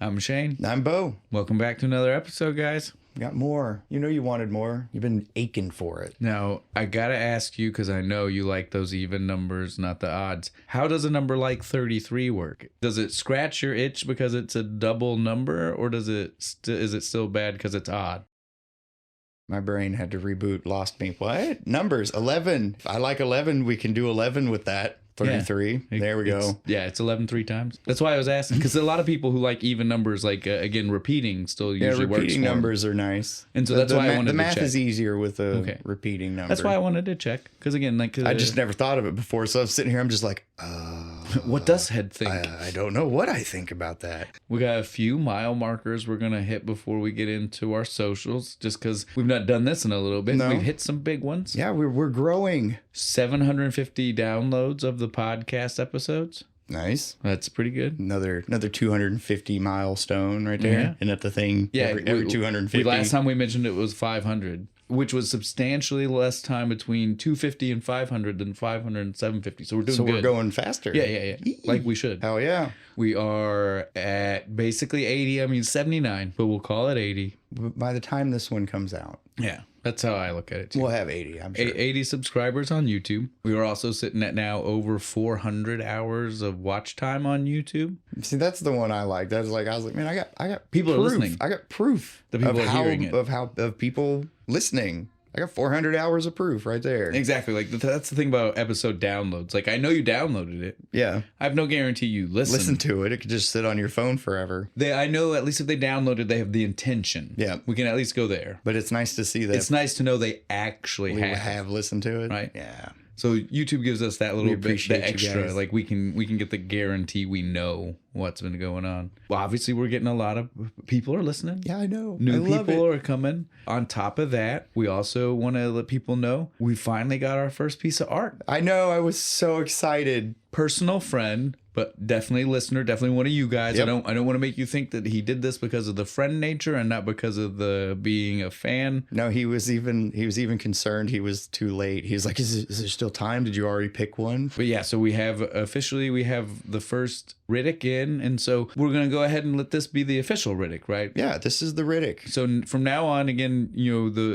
I'm Shane. I'm Bo. Welcome back to another episode, guys. We got more. You know you wanted more. You've been aching for it. Now, I gotta ask you, because I know you like those even numbers, not the odds. How does a number like 33 work? Does it scratch your itch because it's a double number, or is it still bad because it's odd? My brain had to reboot, lost me. What? Numbers, 11. I like 11. We can do 11 with that. 33. Yeah. There we go. It's 11 three times. That's why I was asking, because a lot of people who like even numbers, like again, repeating still usually works. Repeating numbers are nice. And so that's why I wanted to check. The math is easier with a repeating number. That's why I wanted to check, because again, like I just never thought of it before. So I'm sitting here, I'm just like, what does head think? I don't know what I think about that. We got a few mile markers we're gonna hit before we get into our socials, just because we've not done this in a little bit. No. We've hit some big ones. Yeah, we're growing. 750 downloads of the podcast episodes. Nice. That's pretty good. Another 250 milestone right there. Yeah. And at the thing, every 250. Last time we mentioned it was 500, which was substantially less time between 250 and 500 than 500 and 750. So we're doing good. So we're going faster. Yeah. Like we should. Hell yeah. We are at basically 80. 79, but we'll call it 80. By the time this one comes out. Yeah. That's how I look at it, too. We'll have 80, I'm sure. 80 subscribers on YouTube. We are also sitting at now over 400 hours of watch time on YouTube. See, that's the one I like. That's like, I was like, man, I got people proof. are listening. I got proof the people of are hearing it. of people listening. I got 400 hours of proof right there. Exactly. Like that's the thing about episode downloads. Like I know you downloaded it. Yeah. I have no guarantee you listen to it. It could just sit on your phone forever. I know at least if they downloaded, they have the intention. Yeah. We can at least go there. But it's nice to see that. It's nice to know they actually have listened to it. Right. Yeah. So YouTube gives us that little bit the extra. Guys. Like we can get the guarantee we know what's been going on. Well, obviously we're getting a lot of people are listening. Yeah, I know. New people are coming. On top of that, we also want to let people know we finally got our first piece of art. I know. I was so excited. Personal friend, but definitely listener, definitely one of you guys. Yep. I don't want to make you think that he did this because of the friend nature and not because of the being a fan. No, he was even concerned he was too late. He's like, is there still time? Did you already pick one? But yeah, so we have the first Riddick in, and so we're gonna go ahead and let this be the official Riddick, right? Yeah, this is the Riddick. So from now on, again,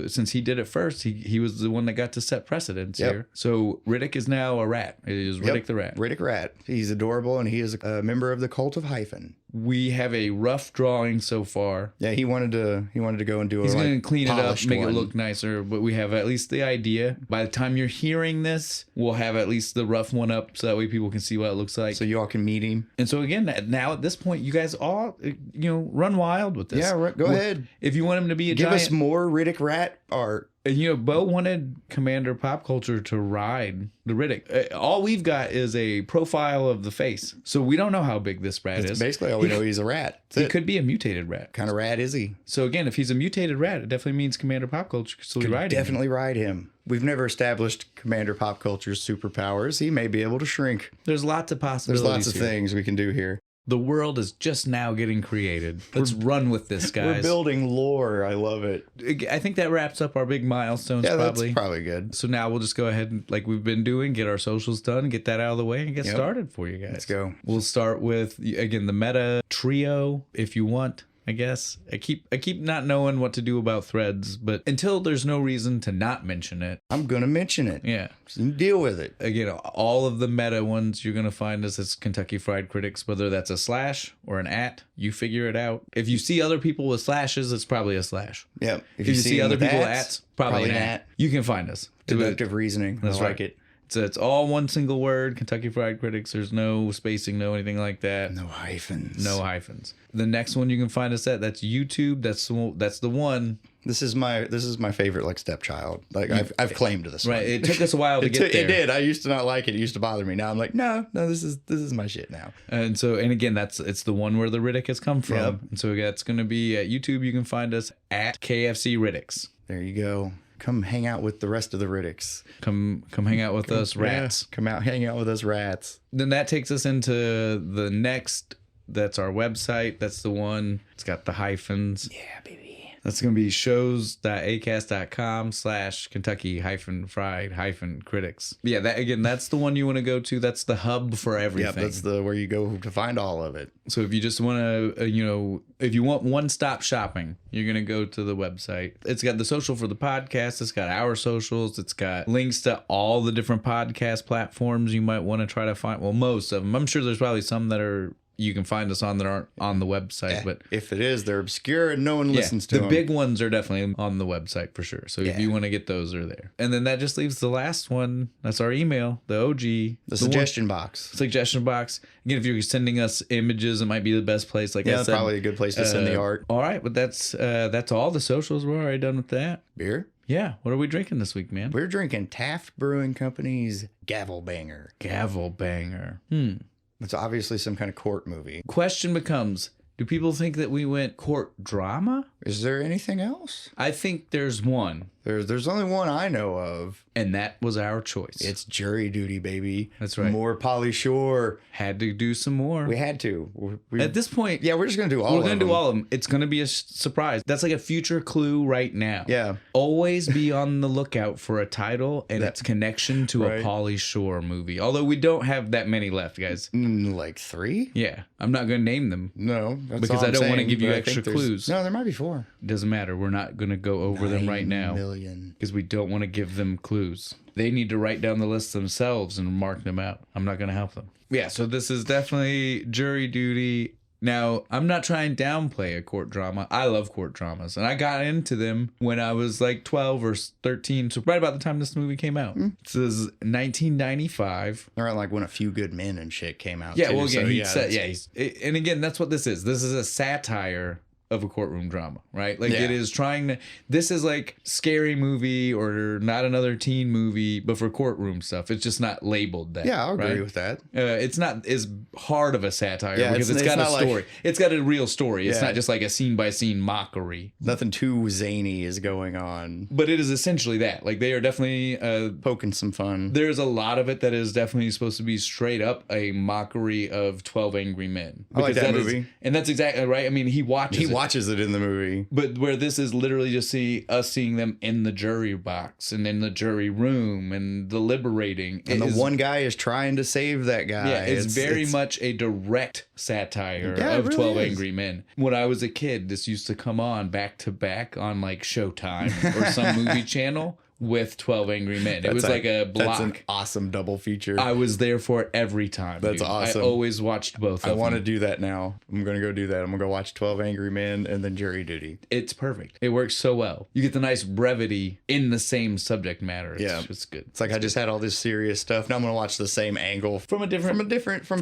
since he did it first, he was the one that got to set precedence here. So Riddick is now a rat. It is Riddick the rat. Riddick Rat. He's adorable, and he is a member of the cult of Hyphen. We have a rough drawing so far. Yeah, he wanted to go and do He's going to clean it up, make one. it look nicer, but we have at least the idea. By the time you're hearing this, we'll have at least the rough one up so that way people can see what it looks like. So you all can meet him. And so again, now at this point, you guys all, run wild with this. Yeah, go ahead. If you want him to be Give us more Riddick Rat art. And Bo wanted Commander Pop Culture to ride the Riddick. All we've got is a profile of the face. So we don't know how big this rat is. Basically all we know, he's a rat. He could be a mutated rat. What kind of rat is he? So again, if he's a mutated rat, it definitely means Commander Pop Culture could still ride him. Definitely ride him. We've never established Commander Pop Culture's superpowers. He may be able to shrink. There's lots of possibilities. There's lots of things we can do here. The world is just now getting created. Let's run with this, guys. We're building lore. I love it. I think that wraps up our big milestones. Yeah, that's probably good. So now we'll just go ahead and, like we've been doing, get our socials done, get that out of the way, and get started for you guys. Let's go. We'll start with, again, the meta trio, if you want. I guess I keep not knowing what to do about threads, but until there's no reason to not mention it, I'm gonna mention it. Yeah, so deal with it. Again, all of the meta ones you're gonna find us as Kentucky Fried Critics, whether that's a slash or an at. You figure it out. If you see other people with slashes, it's probably a slash. Yeah. If you see other people with ats, probably an at. You can find us. Deductive reasoning. That's I like it. So it's all one single word, Kentucky Fried Critics. There's no spacing, no anything like that. No hyphens. No hyphens. The next one you can find us at, that's YouTube. That's the one. This is my favorite, like, stepchild. Like I've claimed this one. Right. It took us a while to get there. It did. I used to not like it. It used to bother me. Now I'm like, no, this is my shit now. And again, it's the one where the Riddick has come from. Yep. And so that's going to be at YouTube. You can find us at KFC Riddicks. There you go. Come hang out with the rest of the Riddicks. Come hang out with us rats. Yeah, come out, hang out with us rats. Then that takes us into the next. That's our website. That's the one. It's got the hyphens. Yeah, baby. That's going to be shows.acast.com/Kentucky-Fried-Critics. Yeah, that's the one you want to go to. That's the hub for everything. Yeah, that's where you go to find all of it. So if you just want to, if you want one-stop shopping, you're going to go to the website. It's got the social for the podcast. It's got our socials. It's got links to all the different podcast platforms you might want to try to find. Well, most of them. I'm sure there's probably some that you can find us on that aren't on the website. But if it is, they're obscure and no one listens to them. The big ones are definitely on the website for sure. So if you want to get those, are there. And then that just leaves the last one. That's our email, the OG. The suggestion box. Suggestion box. Again, if you're sending us images, it might be the best place. Like I said, probably a good place to send the art. All right, but that's all the socials. We're already done with that. Beer? Yeah. What are we drinking this week, man? We're drinking Taft Brewing Company's Gavel Banger. Gavel Banger. It's obviously some kind of court movie. Question becomes, do people think that we went court drama? Is there anything else? I think there's one. There's only one I know of. And that was our choice. It's Jury Duty, baby. That's right. More Pauly Shore. Had to do some more. We had to. At this point... Yeah, we're just going to do all of them. We're going to do all of them. It's going to be a surprise. That's like a future clue right now. Yeah. Always be on the lookout for a title and its connection to a Pauly Shore movie. Although we don't have that many left, guys. Like 3? Yeah. I'm not going to name them. No. That's because I don't want to give you extra clues. No, there might be 4. Doesn't matter. We're not going to go over them right now. 9 million. Because we don't want to give them clues. They need to write down the list themselves and mark them out. I'm not going to help them. Yeah, so this is definitely Jury Duty. Now, I'm not trying to downplay a court drama. I love court dramas. And I got into them when I was like 12 or 13. So right about the time this movie came out. This is 1995. Around like when A Few Good Men and shit came out. Yeah, too. well, again, So, and again, that's what this is. This is a satire of a courtroom drama, right? Like it is trying to, this is like scary movie or not another teen movie, but for courtroom stuff. It's just not labeled that. Yeah, I'll agree with that. It's not as hard of a satire because it's got a not story. like, it's got a real story. It's Yeah. not just like a scene by scene mockery. Nothing too zany is going on. But it is essentially that. Like they are definitely poking some fun. There's a lot of it that is definitely supposed to be straight up a mockery of 12 Angry Men. I like that movie. And that's exactly right. I mean, he watches it in the movie. But where this is literally just us seeing them in the jury box and in the jury room and deliberating. And one guy is trying to save that guy. Yeah, it's very much a direct satire of really 12 is. Angry Men. When I was a kid, this used to come on back to back on like Showtime or some movie channel with 12 Angry Men. It was like a block. That's an awesome double feature. I was there for it every time. That's awesome. I always watched both of them. I want to do that now. I'm going to go do that. I'm going to go watch 12 Angry Men and then Jury Duty. It's perfect. It works so well. You get the nice brevity in the same subject matter. It's good. It's like I just had all this serious stuff. Now I'm going to watch the same angle from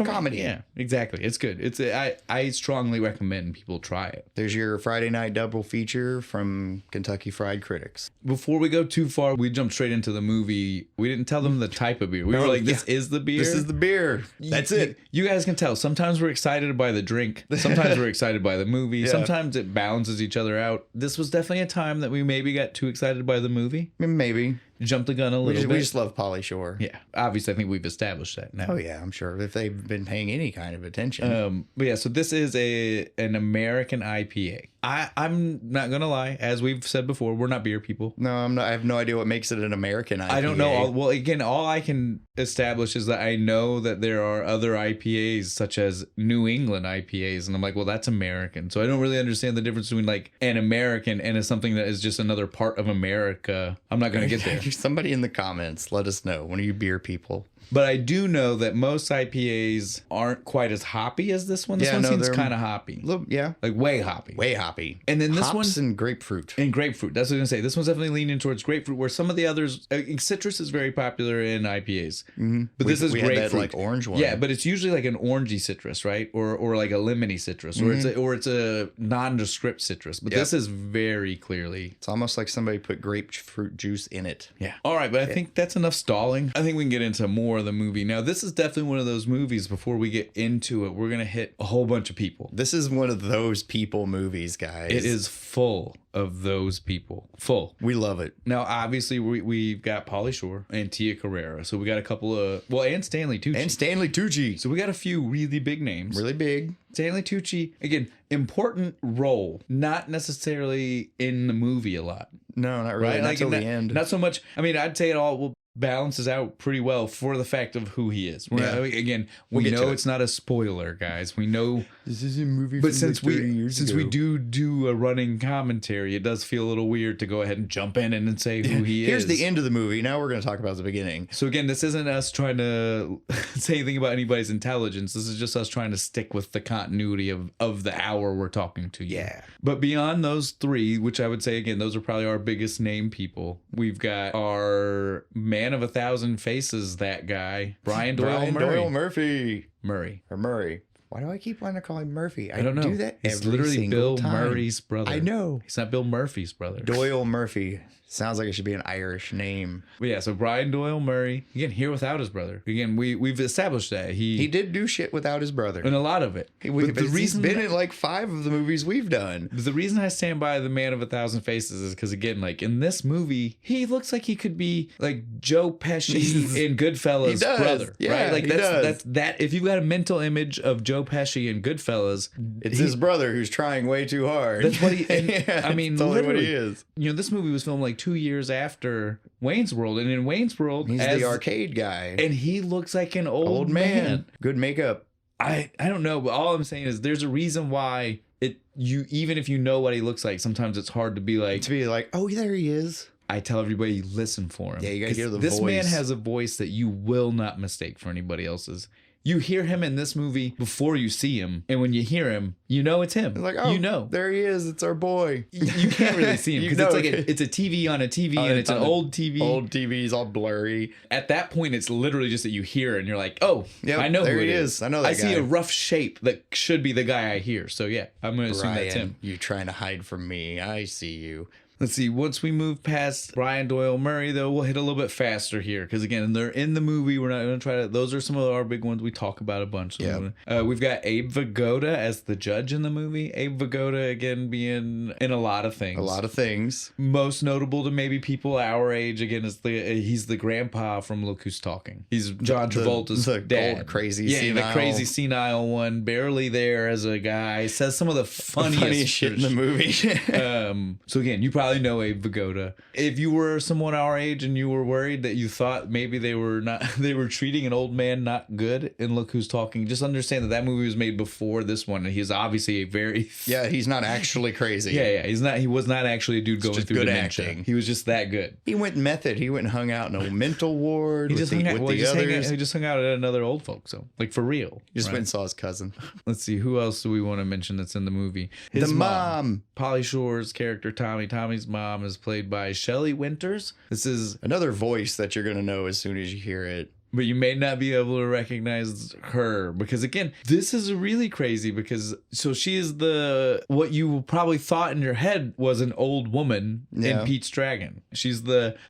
comedy. Yeah, exactly. It's good. I strongly recommend people try it. There's your Friday night double feature from Kentucky Fried Critics. Before we go too far, we jumped straight into the movie. We didn't tell them the type of beer. We were like, this is the beer. This is the beer. That's it. You guys can tell. Sometimes we're excited by the drink. Sometimes we're excited by the movie. Yeah. Sometimes it balances each other out. This was definitely a time that we maybe got too excited by the movie. Maybe. Jumped the gun a little bit. We just love Pauly Shore. Yeah. Obviously, I think we've established that now. Oh, yeah, I'm sure. If they've been paying any kind of attention. But yeah, so this is an American IPA. I'm not going to lie. As we've said before, we're not beer people. No, I'm not. I have no idea what makes it an American IPA. I don't know. Well, again, all I can establish is that I know that there are other IPAs, such as New England IPAs. And I'm like, well, that's American. So I don't really understand the difference between like an American and something that is just another part of America. I'm not going to get there. Somebody in the comments, let us know. One of you beer people. But I do know that most IPAs aren't quite as hoppy as this one. This one seems kind of hoppy. Yeah. Like way hoppy. Way hoppy. And then this Hops and grapefruit. And grapefruit. That's what I was going to say. This one's definitely leaning towards grapefruit, where some of the others... citrus is very popular in IPAs. Mm-hmm. But this is grapefruit. Had that, like, orange one. Yeah, but it's usually like an orangey citrus, right? Or like a lemony citrus. Mm-hmm. Or it's a nondescript citrus. But this is very clearly... It's almost like somebody put grapefruit juice in it. Yeah. All right, but I think that's enough stalling. I think we can get into more more of the movie. Now, this is definitely one of those movies, before we get into it, we're going to hit a whole bunch of people. This is one of those people movies, guys. It is full of those people. Full. We love it. Now, obviously, we've got Pauly Shore and Tia Carrera. So we got a couple of, and Stanley Tucci. And Stanley Tucci. So we got a few really big names. Really big. Stanley Tucci, again, important role, not necessarily in the movie a lot. No, not really. Right? Not Like, till the end. Not so much. I mean, I'd say it all balances out pretty well for the fact of who he is. Yeah. Again, we know it's not a spoiler, guys. We know this is a movie but from since like 30 we years since ago. we do a running commentary, it does feel a little weird to go ahead and jump in and say who he is. Here's the end of the movie. Now we're going to talk about the beginning. So again, this isn't us trying to say anything about anybody's intelligence. This is just us trying to stick with the continuity of the hour we're talking to you. Yeah. But beyond those three, which I would say, again, those are probably our biggest name people, we've got our man of 1,000 faces, that guy, Brian Doyle Murray. Murray. Or Murray. Why do I keep wanting to call him Murphy? I don't know. do that He's every literally single Bill time. Murray's brother. I know. He's not Bill Murphy's brother. Doyle Murphy. Sounds like it should be an Irish name. But yeah, so Brian Doyle Murray, again, here without his brother. Again, we've established that. He did do shit without his brother. in a lot of it. But the reason he's been in like 5 of the movies we've done. The reason I stand by the man of 1,000 faces is because, again, like in this movie, he looks like he could be like Joe Pesci in Goodfellas' brother, Yeah, right? Like he does. that's that. If you've got a mental image of Joe Pesci in Goodfellas, It's his brother who's trying way too hard. that's what he. And, Yeah, I mean, that's totally what literally, he is. You know, this movie was filmed like 2 years after Wayne's World, and in Wayne's World, He's the arcade guy. and he looks like an Old man. Good makeup. I don't know, but all I'm saying is there's a reason why even if you know what he looks like, sometimes it's hard to be like, Oh, there he is. I tell everybody, listen for him. Yeah, you gotta hear the this voice. man has a voice that you will not mistake for anybody else's. You hear him in this movie before you see him, and when you hear him, you know it's him. It's like, oh, you know, there he is. It's our boy. you can't really see him because it's like it's a TV on a TV, and it's an old TV. Old TV's all blurry. At that point, it's literally just that you hear it and you're like, oh, Yep, I know there who it he is. I know that I see guy. a rough shape that should be the guy I hear. So yeah, I'm going to assume that's him. You trying to hide from me. I see you. Let's see. Once we move past Brian Doyle Murray, though, we'll hit a little bit faster here because again, they're in the movie. We're not going to try to. Those are some of our big ones. We talk about a bunch. So we've got Abe Vigoda as the judge in the movie. Abe Vigoda again being in a lot of things. A lot of things. Most notable to maybe people our age again is he's the grandpa from Look Who's Talking. He's John Travolta's the dad. old crazy the senile. crazy senile one. Barely there as a guy. Says some of the funniest shit in the movie. So again, you probably know Abe Vigoda. If you were someone our age and you were worried that you thought maybe they were treating an old man not good in Look Who's Talking, just understand that movie was made before this one, and he's obviously a very he's not actually crazy. He was not actually a dude going through good dementia. acting. He was just that good. He went method. He went and hung out in a mental ward. He with just the hung out. others. He just hung out at another old folk. So like for real. He just went and saw his cousin. Let's see, who else do we want to mention that's in the movie? The mom. Pauly Shore's character Tommy. Tommy's mom is played by Shelley Winters. This is another voice that you're going to know as soon as you hear it. But you may not be able to recognize her because again, this is really crazy because she is what you probably thought in your head was an old woman in Pete's Dragon. She's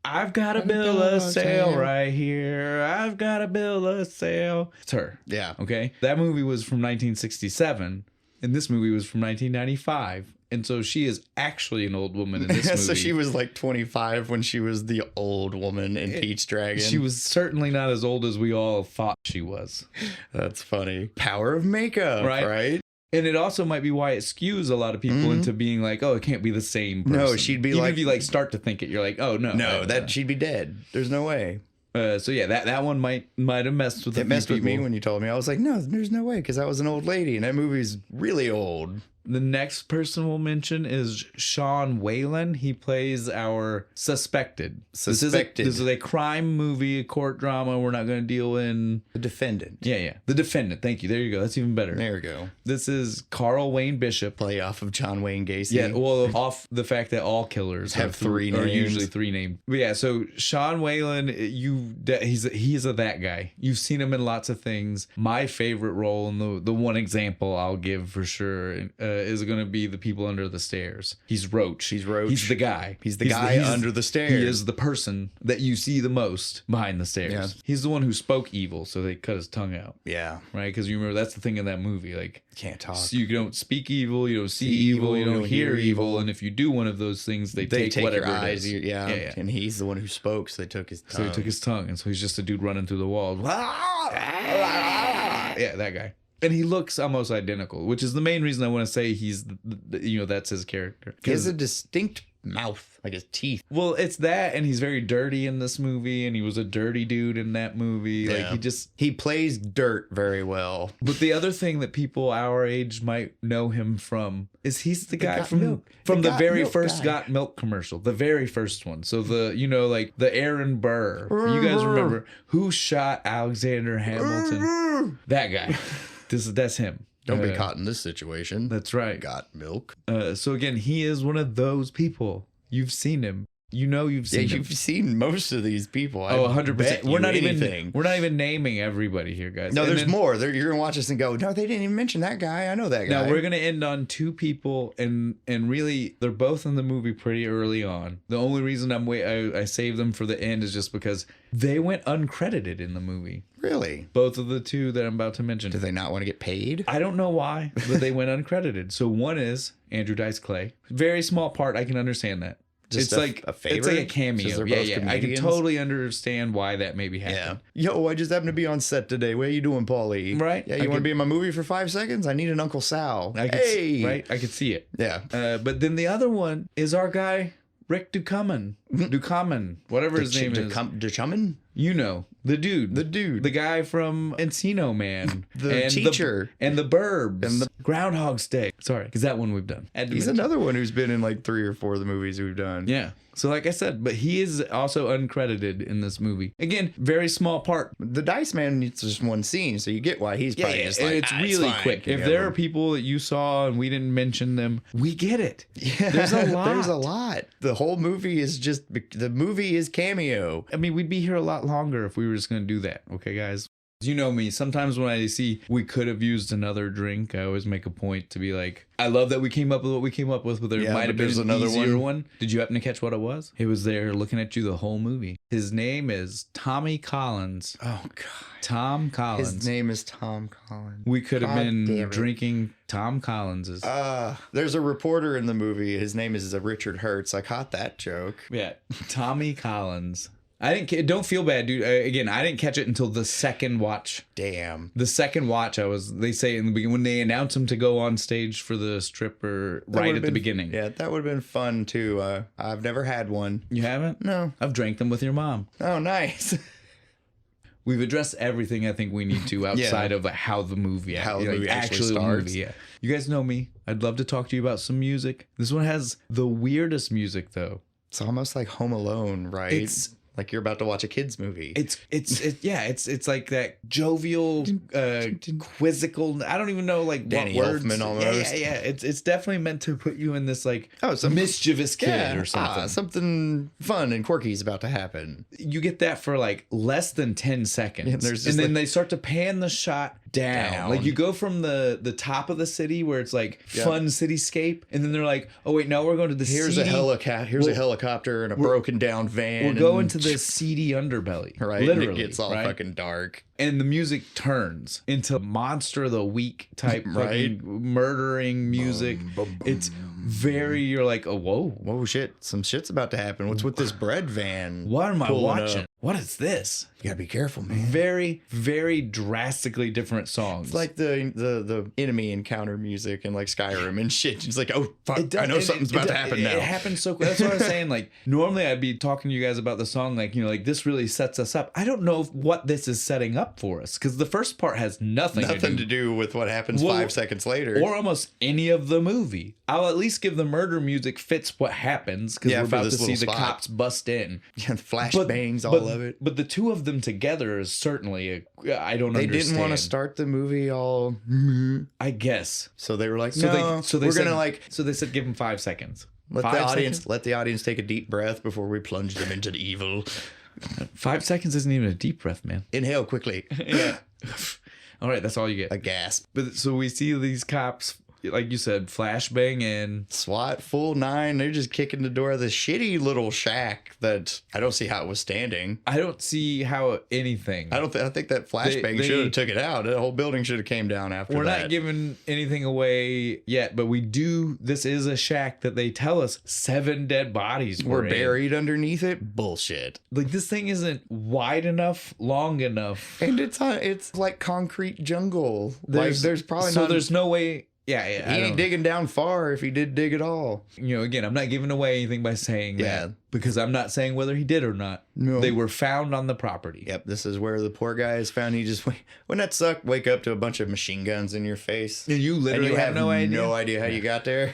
I've got to build a sail right here. I've got to build a sail. It's her. Yeah. Okay. That movie was from 1967 and this movie was from 1995. And so she is actually an old woman in this movie. So she was like 25 when she was the old woman in Pete's Dragon. She was certainly not as old as we all thought she was. That's funny. Power of makeup, right? And it also might be why it skews a lot of people into being like, oh, it can't be the same person. No, she'd be Even if you start to think it, you're like, oh, no. No, she'd be dead. There's no way. So yeah, that one might have messed with it. Messed with me when you told me. I was like, no, there's no way, because I was an old lady, and that movie's really old. The next person we'll mention is Sean Whalen. He plays our suspected. This is a crime movie, a court drama. We're not going to deal in... The defendant. Yeah. The defendant. Thank you. There you go. That's even better. There we go. This is Carl Wayne Bishop. Play off of John Wayne Gacy. Yeah, well, off the fact that all killers have three names. Or usually 3 names. But yeah, so Sean Whalen, he's a that guy. You've seen him in lots of things. My favorite role, and the one example I'll give for sure, is going to be the people under the stairs. He's Roach. He's Roach. He's the guy. He's the guy under the stairs. He is the person that you see the most behind the stairs. Yeah. He's the one who spoke evil, so they cut his tongue out. Yeah. Right? Because you remember, that's the thing in that movie. Like, can't talk. So you don't speak evil, you don't see evil, you don't hear evil. And if you do one of those things, they take whatever your eyes. it is. Yeah. And he's the one who spoke, so they took his tongue. So they took his tongue, and so he's just a dude running through the walls. Yeah, that guy. And he looks almost identical, which is the main reason I want to say he's, that's his character. He has a distinct mouth, like his teeth. Well, it's that, and he's very dirty in this movie, and he was a dirty dude in that movie. Yeah. Like, he plays dirt very well. But the other thing that people our age might know him from is he's the guy from the very first Got Milk commercial, the very first one. So the, like the Aaron Burr. You guys remember who shot Alexander Hamilton? That guy. That's him. Don't be caught in this situation. That's right. Got Milk. So again, he is one of those people. You've seen him. You've seen him. You've seen most of these people. 100%. We're not even naming everybody here, guys. No, there's more. You're gonna watch this and go, no, they didn't even mention that guy. I know that guy. Now we're gonna end on two people, and really they're both in the movie pretty early on. The only reason I saved them for the end is just because they went uncredited in the movie. Really? Both of the two that I'm about to mention. Do they not want to get paid? I don't know why, but they went uncredited. So one is Andrew Dice Clay. Very small part. I can understand that. Just it's like a favor? It's like a cameo. Yeah. I can comedians? totally understand why that maybe happened. Yeah. Yo, I just happened to be on set today. What are you doing, Pauly? Right. Yeah, you want to be in my movie for 5 seconds? I need an Uncle Sal. Right. I could see it. Yeah. But then the other one is our guy Rick Ducommun, whatever his name is. Ducommun? The dude. The guy from Encino Man. The teacher. And the Burbs. And the Groundhog's Day. Sorry, because that one we've done. He's another one who's been in like 3 or 4 of the movies we've done. Yeah. So like I said, but he is also uncredited in this movie. Again, very small part. The Dice Man needs just one scene, so you get why he's probably just like, and it's really quick. If there are people that you saw and we didn't mention them, we get it. Yeah, there's a lot. The whole movie is the movie is cameo. I mean, we'd be here a lot longer if we were just going to do that. Okay, guys? You know me. Sometimes when I see we could have used another drink, I always make a point to be like, I love that we came up with what we came up with, but there might have been another easier one. Did you happen to catch what it was? It was there looking at you the whole movie. His name is Tommy Collins. Oh, God. Tom Collins. His name is Tom Collins. We could have been drinking Tom Collins's. There's a reporter in the movie. His name is Richard Hertz. I caught that joke. Yeah. Tommy Collins. Don't feel bad, dude. Again, I didn't catch it until the second watch. Damn. The second watch, they say in the beginning, when they announce him to go on stage for the stripper right at the beginning. Yeah, that would have been fun too. I've never had one. You haven't? No. I've drank them with your mom. Oh, nice. We've addressed everything I think we need to outside of how the movie actually starts. Yeah. You guys know me. I'd love to talk to you about some music. This one has the weirdest music though. It's almost like Home Alone, right? It's like you're about to watch a kid's movie. It's like that jovial, quizzical. I don't even know like Danny what words. Elfman almost. Yeah. It's definitely meant to put you in this like some mischievous kid or something. Something fun and quirky is about to happen. You get that for like less than 10 seconds, and then they start to pan the shot down. Like you go from the top of the city where it's like fun cityscape, and then they're like, oh wait, now we're going to the Here's a helicopter and a broken down van. We're going to the seedy underbelly, right? Literally, and it gets all fucking dark, and the music turns into Monster of the Week type fucking murdering music. It's very, you're like, oh, whoa shit, some shit's about to happen. What's with this bread van? What am I watching? What is this? You gotta be careful, man. Very, very drastically different songs. It's like the enemy encounter music and like Skyrim and shit. It's like, oh fuck, I know something's about to happen now. It happens so quick. That's what I was saying. Like normally I'd be talking to you guys about the song, like, like this really sets us up. I don't know what this is setting up for us, because the first part has nothing to do with what happens 5 seconds later, or almost any of the movie. I'll at least give the murder music fits what happens, because we're about to see the cops bust in. Yeah, flash bangs, all of it. But the two of them together is certainly I don't understand. They didn't want to start the movie all, I guess. So they were like, so they said give them 5 seconds. Let the audience take a deep breath before we plunge them into the evil. 5 seconds isn't even a deep breath, man. Inhale quickly. Yeah. All right, that's all you get. A gasp. But so we see these cops like you said, flashbang in. SWAT full 9. They're just kicking the door of the shitty little shack that I don't see how it was standing. I don't see how anything. I think that flashbang should have took it out. The whole building should have came down after that. We're not giving anything away yet, but we do. This is a shack that they tell us 7 dead bodies were buried underneath it. Bullshit. Like, this thing isn't wide enough, long enough, and it's like concrete jungle. There's probably there's no way. Yeah, he ain't digging down far if he did dig at all. You know, again, I'm not giving away anything by saying that because I'm not saying whether he did or not. No. They were found on the property. Yep, this is where the poor guy is found. He just, wouldn't that suck? Wake up to a bunch of machine guns in your face. And you literally have no idea how you got there.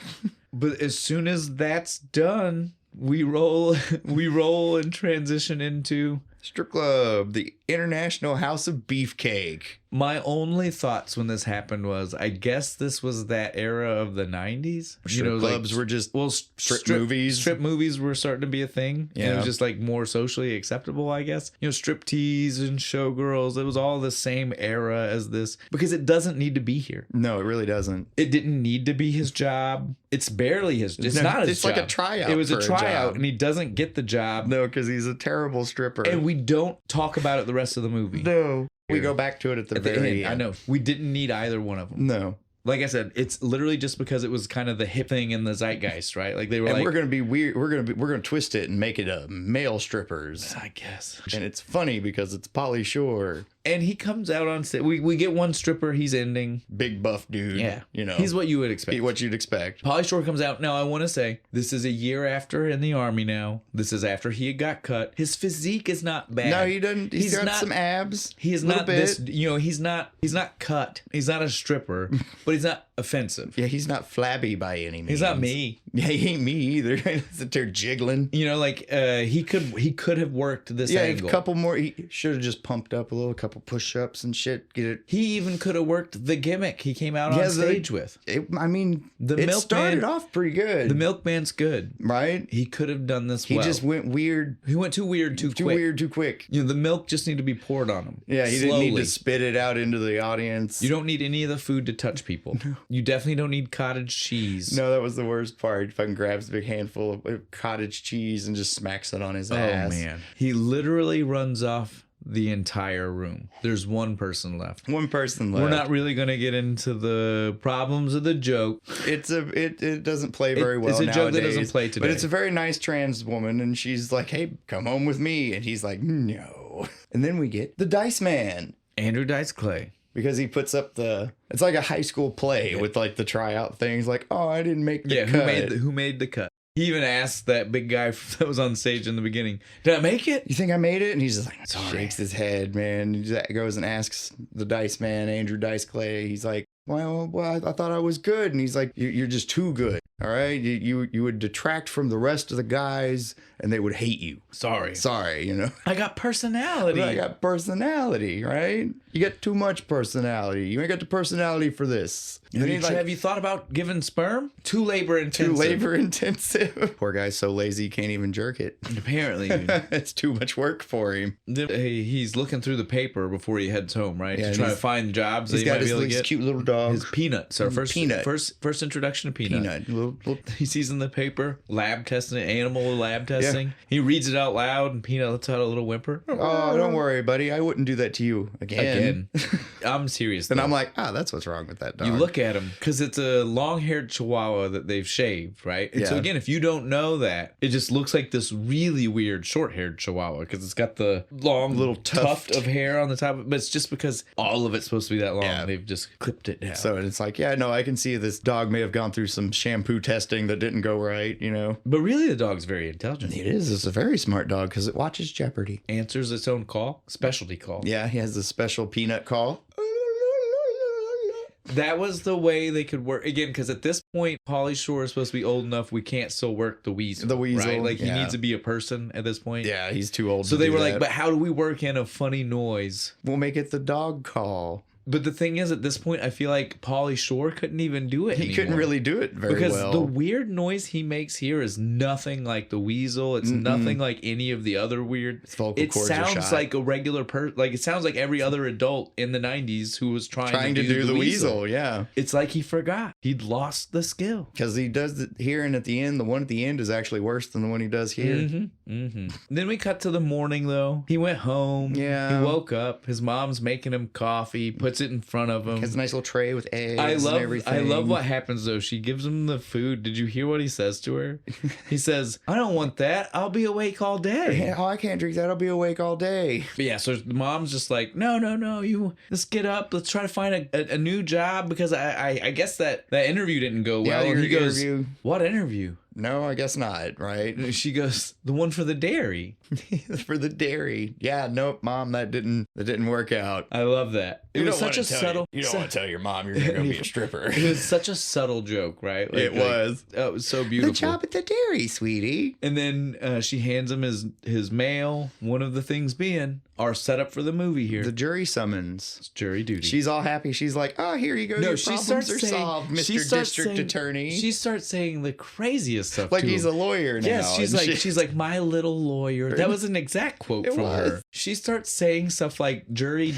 But as soon as that's done, we roll and transition into Strip Club, the International House of Beefcake. My only thoughts when this happened was, I guess this was that era of the 90s. Strip clubs were just strip movies. Strip movies were starting to be a thing. Yeah. And it was just like more socially acceptable, I guess. Strip tees and showgirls. It was all the same era as this because it doesn't need to be here. No, it really doesn't. It didn't need to be his job. It's barely his. It's not his job. It's like a tryout. It was a tryout, and he doesn't get the job. No, because he's a terrible stripper. And we don't talk about it the rest of the movie. No. We go back to it at the very end. I know. We didn't need either one of them. No. Like I said, it's literally just because it was kind of the hip thing in the zeitgeist, right? Like they were we're gonna be weird. We're gonna twist it and make it a male strippers, I guess. And it's funny because it's Pauly Shore. And he comes out on stage. We get one stripper. He's ending. Big buff dude. Yeah. He's what you would expect. What you'd expect. Pauly Shore comes out. Now, I want to say, this is a year after in the Army now. This is after he got cut. His physique is not bad. No, he doesn't. He's got some abs. He is not this, he's not cut. He's not a stripper, but he's not offensive. Yeah, he's not flabby by any means. He's not me. Yeah, he ain't me either. They're jiggling. He could have worked this angle. A couple more. He should have just pumped up a little, couple push-ups and shit. Get it. He even could have worked the gimmick he came out on stage with. It started off pretty good. The milkman's good, right? He could have done this. He just went weird. He went too weird too quick. Too weird too quick. The milk just needed to be poured on him. Yeah, he didn't need to spit it out into the audience. You don't need any of the food to touch people. No. You definitely don't need cottage cheese. No, that was the worst part. Fucking grabs a big handful of cottage cheese and just smacks it on his ass. Oh man, he literally runs off the entire room. There's one person left. One person left. We're not really going to get into the problems of the joke. It doesn't play very well. It's a nowadays, joke that doesn't play today. But it's a very nice trans woman, and she's like, "Hey, come home with me," and he's like, "No." And then we get the Dice Man, Andrew Dice Clay. Because he puts up it's like a high school play with like the tryout things, like, oh, I didn't make the cut. Who made the cut? He even asked that big guy that was on stage in the beginning, "Did I make it? You think I made it?" And he's just like, shakes his head, man. He just goes and asks the Dice Man, Andrew Dice Clay. He's like, well, I thought I was good. And he's like, you're just too good. All right. You would detract from the rest of the guys and they would hate you. Sorry. I got personality. Right? You got too much personality. You ain't got the personality for this. Have you thought about giving sperm? Too labor intensive. Poor guy's so lazy he can't even jerk it. Apparently. It's too much work for him. He's looking through the paper before he heads home, right? To try to find jobs that he might be able to get. Cute little dog. His Peanut. So first introduction to Peanut. He sees in the paper animal lab testing. Yeah. He reads it out loud, and Peanut lets out a little whimper. Oh, don't worry, buddy. I wouldn't do that to you again. I'm serious. And I'm like, that's what's wrong with that dog. You look at him because it's a long-haired Chihuahua that they've shaved, right? And so again, if you don't know that, it just looks like this really weird short-haired Chihuahua because it's got the long little tuft of hair on the top. But it's just because all of it's supposed to be that long. Yeah. They've just clipped it down. So it's like, I can see this dog may have gone through some shampoo testing that didn't go right, But really, the dog's very intelligent. It is. It's a very smart dog because it watches Jeopardy. Answers its own call. Specialty call. Yeah, he has a special Peanut call. That was the way they could work again, because at this point, Pauly Shore is supposed to be old enough. We can't still work the weasel. Right? Like he needs to be a person at this point. Yeah, he's too old. So they were like, but how do we work in a funny noise? We'll make it the dog call. But the thing is, at this point, I feel like Pauly Shore couldn't even do it He couldn't anymore. really do it very because well. the weird noise he makes here is nothing like the weasel. It's nothing like any of the other weird. His vocal It cords are sounds shot. like a regular person. Like, it sounds like every other adult in the 90s who was trying to do the weasel. Yeah. It's like he forgot. He'd lost the skill. Because he does it here, and at the end, the one at the end is actually worse than the one he does here. Then we cut to the morning, though. He went home. Yeah. He woke up. His mom's making him coffee, puts it in front of him. He has a nice little tray with eggs I and everything. I love what happens, though. She gives him the food. Did you hear what he says to her? He says, I don't want that. I'll be awake all day. Oh, I can't drink that. I'll be awake all day. But yeah, so the mom's just like, no, you let's get up. Let's try to find a new job because I guess that interview didn't go well. Yeah, and he your goes, interview. what interview? No, I guess not, right? And she goes, the one for the dairy. For the dairy. Yeah, nope, Mom, that didn't work out. I love that. It was such a subtle. You don't want to tell your mom you're going to be a stripper. It was such a subtle joke, right? It was. Oh, it was so The beautiful. job at the dairy, sweetie. And then she hands him his mail. One of the things being our setup for the movie here. The jury summons. It's jury duty. She's all happy. She's like, oh, here you go. No, Your she problems starts are saying, solved, she Mr. starts District saying- Attorney. She starts saying the craziest stuff. like to he's him. a lawyer now. Yes, she's like my little lawyer. That was an exact quote It from was. her. She starts saying stuff like jury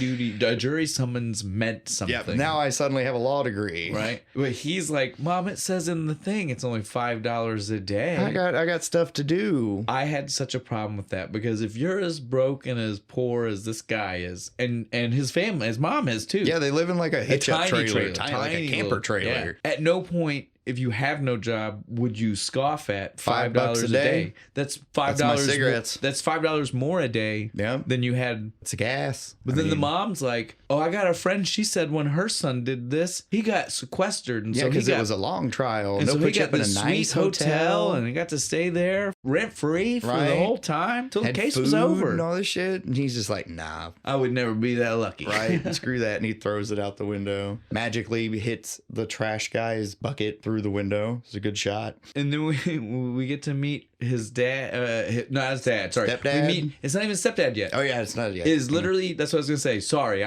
summons meant something. Yep, now I suddenly have a law degree. Right? But he's like, Mom, it says in the thing it's only $5 a day. I got stuff to do. I had such a problem with that because if you're as broke and as poor as this guy is, and his family, his mom is too. Yeah, they live in like a hitch-up tiny trailer. Tiny, like a camper little- trailer. yeah. At no point, if you have no job, would you scoff at $5 $5 a a day? day? That's That's my $5. cigarettes. That's $5 more a day Yeah. than you had. It's a gas. But then the mom's like, "Oh, I got a friend. She said when her son did this, he got sequestered, and Yeah, so he because got it was a long trial. and They'll so put he you got up in a this nice sweet hotel and he got to stay there rent free for the Right. whole time till the had case food was over. and all this shit. And he's just like, nah, I would never be that lucky. right? Screw that. And he throws it out the window. Magically hits the trash guy's bucket through the window. It's a good shot. And then we get to meet his dad. Not his dad. Sorry, Stepdad? We meet. It's not even stepdad yet. Oh, yeah, it's not yet. It is literally. That's what I was gonna say. Sorry,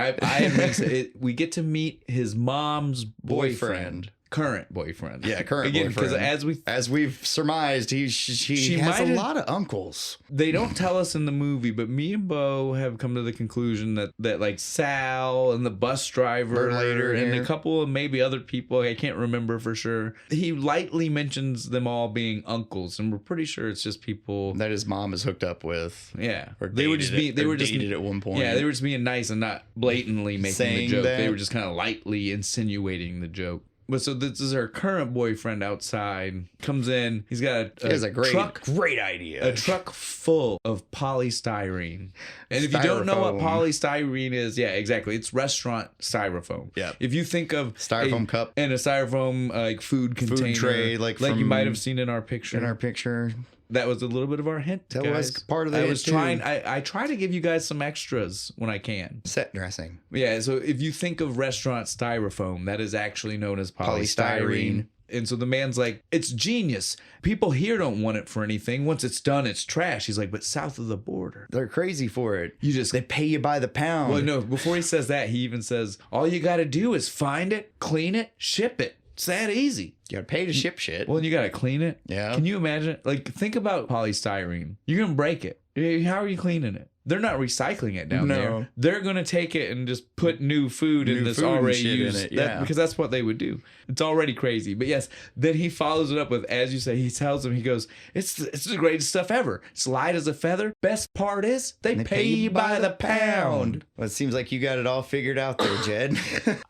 we get to meet his mom's boyfriend. Current boyfriend. Yeah, current Again, because boyfriend. As we've surmised, she has a might have- lot of uncles. They don't tell us in the movie, but me and Bo have come to the conclusion that like Sal and the bus driver later and here. a couple of maybe other people, I can't remember for sure. He lightly mentions them all being uncles, and we're pretty sure it's just people. That his mom is hooked up with. Yeah, Or they were just being. They were just dated at one point. Yeah, they were just being nice and not blatantly making the Saying joke. They that. were just kind of lightly insinuating the joke. But so this is her current boyfriend outside. Comes in. He's got He has a great idea. a truck full of polystyrene. And if you don't know what Styrofoam. polystyrene is, yeah, exactly. It's restaurant styrofoam. Yep. If you think of Styrofoam cup. and a styrofoam like food container, tray, like you from- might have seen in our picture. in our picture. That was a little bit of our hint. That guys. was part of the I hint, was too. trying. I try to give you guys some extras when I can. Set dressing. Yeah. So if you think of restaurant styrofoam, that is actually known as polystyrene. Polystyrene. And so the man's like, it's genius. People here don't want it for anything. Once it's done, it's trash. He's like, but south of the border, They're crazy for it. they Pay you by the pound. Well, no, before he says that, he even says, all you got to do is find it, clean it, ship it. It's that easy. You gotta pay to ship shit. Well, and you got to clean it. Yeah. Can you imagine? Like, think about polystyrene. You're going to break it. How are you cleaning it? They're not recycling it down No. there. They're going to take it and just put new food in New this food and already shit in used. it, yeah. Because that's what they would do. It's already crazy. But yes, then he follows it up with, as you say, he tells him, he goes, it's the greatest stuff ever. It's light as a feather. Best part is they pay you by the pound. Well, it seems like you got it all figured out there, Jed.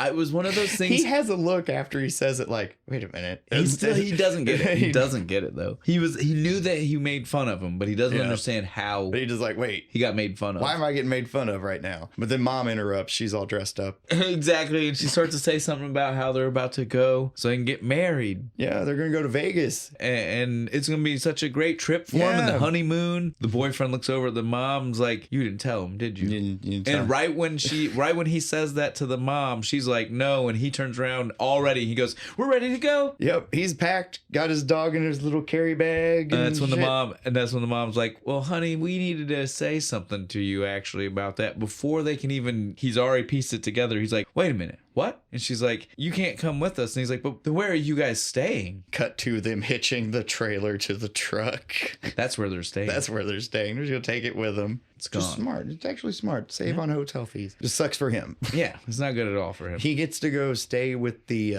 It was one of those things. He has a look after he says it like, wait a minute. He doesn't get it. He doesn't get it though. He knew that he made fun of him, but he doesn't Yeah. understand how But he just like, wait, he got made fun of. why am I getting made fun of right now? But then mom interrupts. She's all dressed up. Exactly, and she starts to say something about how they're about to go so they can get married, Yeah, they're going to go to Vegas. and it's gonna be such a great trip for him. And the Yeah. honeymoon. The boyfriend looks over at the mom's like, "You didn't tell him, did you?" You didn't tell- And right when he says that to the mom, she's like, "No," and he turns around already. He goes, "We're ready to go." Yep, he's packed, got his dog in his little carry bag. And that's when shit. the mom's like, "Well, honey, we needed to say something something to you actually about that. Before they can even, he's already pieced it together. He's like, wait a minute, what? And she's like, you can't come with us. And he's like, but where are you guys staying? Cut to them hitching the trailer to the truck. That's where they're staying. That's where they're staying. They're going to take it with them. It's gone. Just smart. It's actually smart. Save on hotel fees. Just sucks for him. Yeah, it's not good at all for him. He gets to go stay with the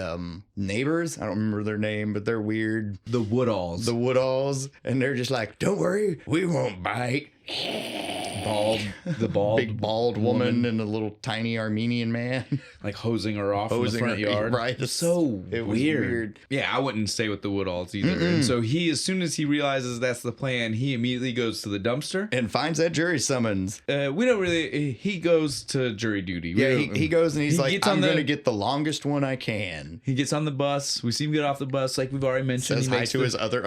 neighbors. I don't remember their name, but they're weird. The Woodalls. The Woodalls. And they're just like, don't worry, we won't bite. The bald big bald woman and a little tiny Armenian man, like hosing her off in the front yard. Right, it was weird. Yeah, I wouldn't stay with the Woodalls either. And so he, as soon as he realizes that's the plan, he immediately goes to the dumpster and finds that jury summons. We don't really. He goes to jury duty. Yeah, he goes and he's like, I'm going to get the longest one I can. He gets on the bus. We see him get off the bus, like we've already mentioned. Says hi to his other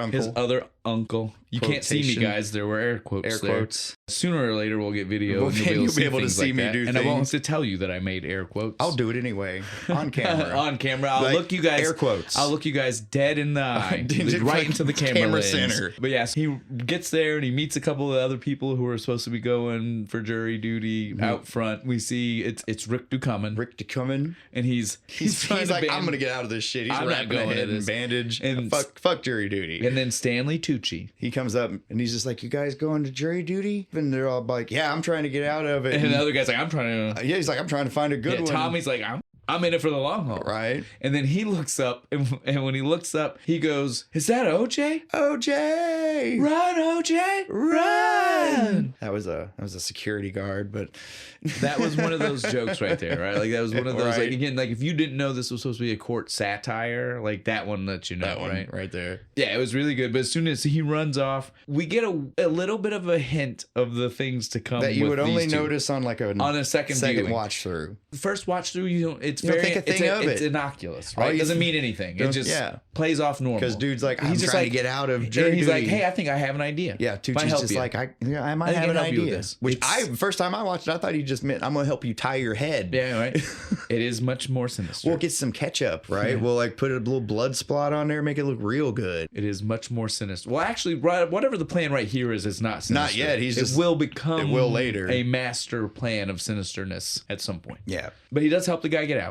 uncle. You can't see me, guys. There were air quotes. Air quotes. Sooner or later, we'll get video. And you'll be able to see me do things. And I won't have to tell you that I made air quotes. I'll do it anyway. On camera. On camera. I'll look you guys. Air quotes. I'll look you guys dead in the eye. Right into the camera lens. Center. But yes, he gets there and he meets a couple of other people who are supposed to be going for jury duty out front. We see it's Rick Ducommun. And he's like, I'm gonna get out of this shit. He's wrapping a head in bandage. And fuck jury duty. And then Stanley Tucci. He comes up and he's just like, you guys going to jury duty? And they're all like, yeah, I'm trying to get out of it. And the other guy's like, I'm trying to. Yeah, he's like, I'm trying to find a good one. Tommy's like, I'm in it for the long haul. Right. And then he looks up, and when he looks up, he goes, is that OJ? OJ! Run, OJ! Run! That was a security guard, but that was one of those jokes right there, right? Like that was one of those, like, again, like if you didn't know this was supposed to be a court satire, like that one lets you know, that one, right? Right there. Yeah, it was really good. But as soon as he runs off, we get a little bit of a hint of the things to come that you would only two. Notice on like a second watch through. First watch through, you don't. It's very. Think a thing of it's innocuous, right? It doesn't mean anything. It just plays off normal. Because dude's like, I'm trying to get out of jury and he's duty. like, hey, I think I have an idea. Yeah, Tucci's just like, I might have an idea. Which first time I watched it, I thought he just meant I'm gonna help you tie your head. Yeah, right. It is much more sinister. We'll get some ketchup, right? We'll like put a little blood spot on there, make it look real good. It is much more sinister. Well, actually, whatever the plan right here is not sinister. Not yet. It will become. It will later. A master plan of sinisterness at some point. Yeah. But he does help the guy get out.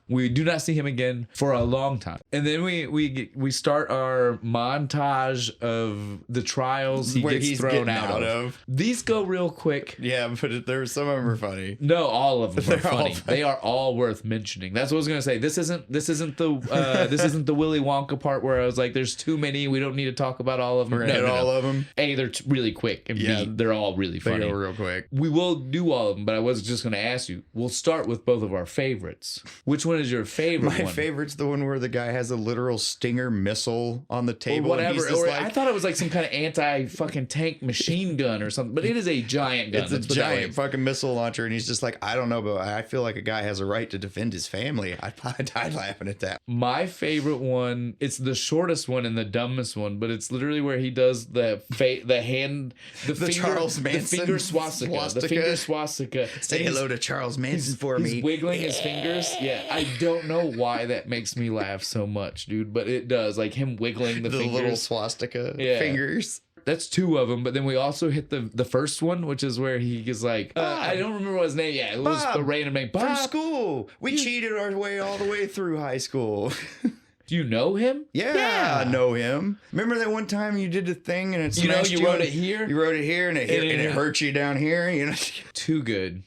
We do not see him again for a long time, and then we start our montage of the trials he gets thrown out of. These go real quick. Yeah, but there's some of them are funny. No, all of them are funny. They are all worth mentioning. That's what I was gonna say. This isn't the Willy Wonka part where I was like, "There's too many. We don't need to talk about all of them." All of them. A, they're really quick, and B, they're all really funny. They go real quick. We will do all of them, but I was just gonna ask you. We'll start with both of our favorites. Which one is your favorite? My favorite's the one where the guy has a literal Stinger missile on the table. Or whatever. Or I thought it was like some kind of anti-fucking tank machine gun or something, but it is a giant gun. It's a giant fucking missile launcher, and he's just like, I don't know, but I feel like a guy has a right to defend his family. I died laughing at that. My favorite one, it's the shortest one and the dumbest one, but it's literally where he does the Charles Manson the finger swastika. The finger swastika. Say hello to Charles Manson for me. He's wiggling his fingers. Yeah, I don't know why that makes me laugh so much, dude, but it does. Like him wiggling the fingers. Little swastika fingers. That's two of them, but then we also hit the first one, which is where he is like, I don't remember what his name. Yeah, it was a random name. Bob. From school. We cheated our way all the way through high school. Do you know him? Yeah, I know him. Remember that one time you did a thing and it smashed you? You wrote it here? You wrote it here and it hurt you down here. You know? Too good.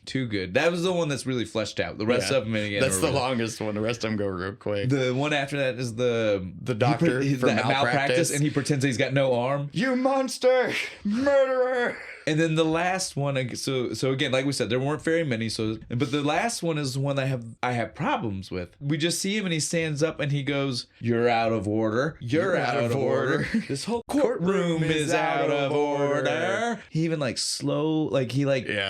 That was the one that's really fleshed out. The rest of them, again, that's the longest one. The rest of them go real quick. The one after that is the doctor for malpractice. And he pretends he's got no arm. You monster! Murderer! And then the last one, so again, like we said, there weren't very many. But the last one is one I have problems with. We just see him and he stands up and he goes, "You're out of order. You're out of order. This whole courtroom is out of order." He even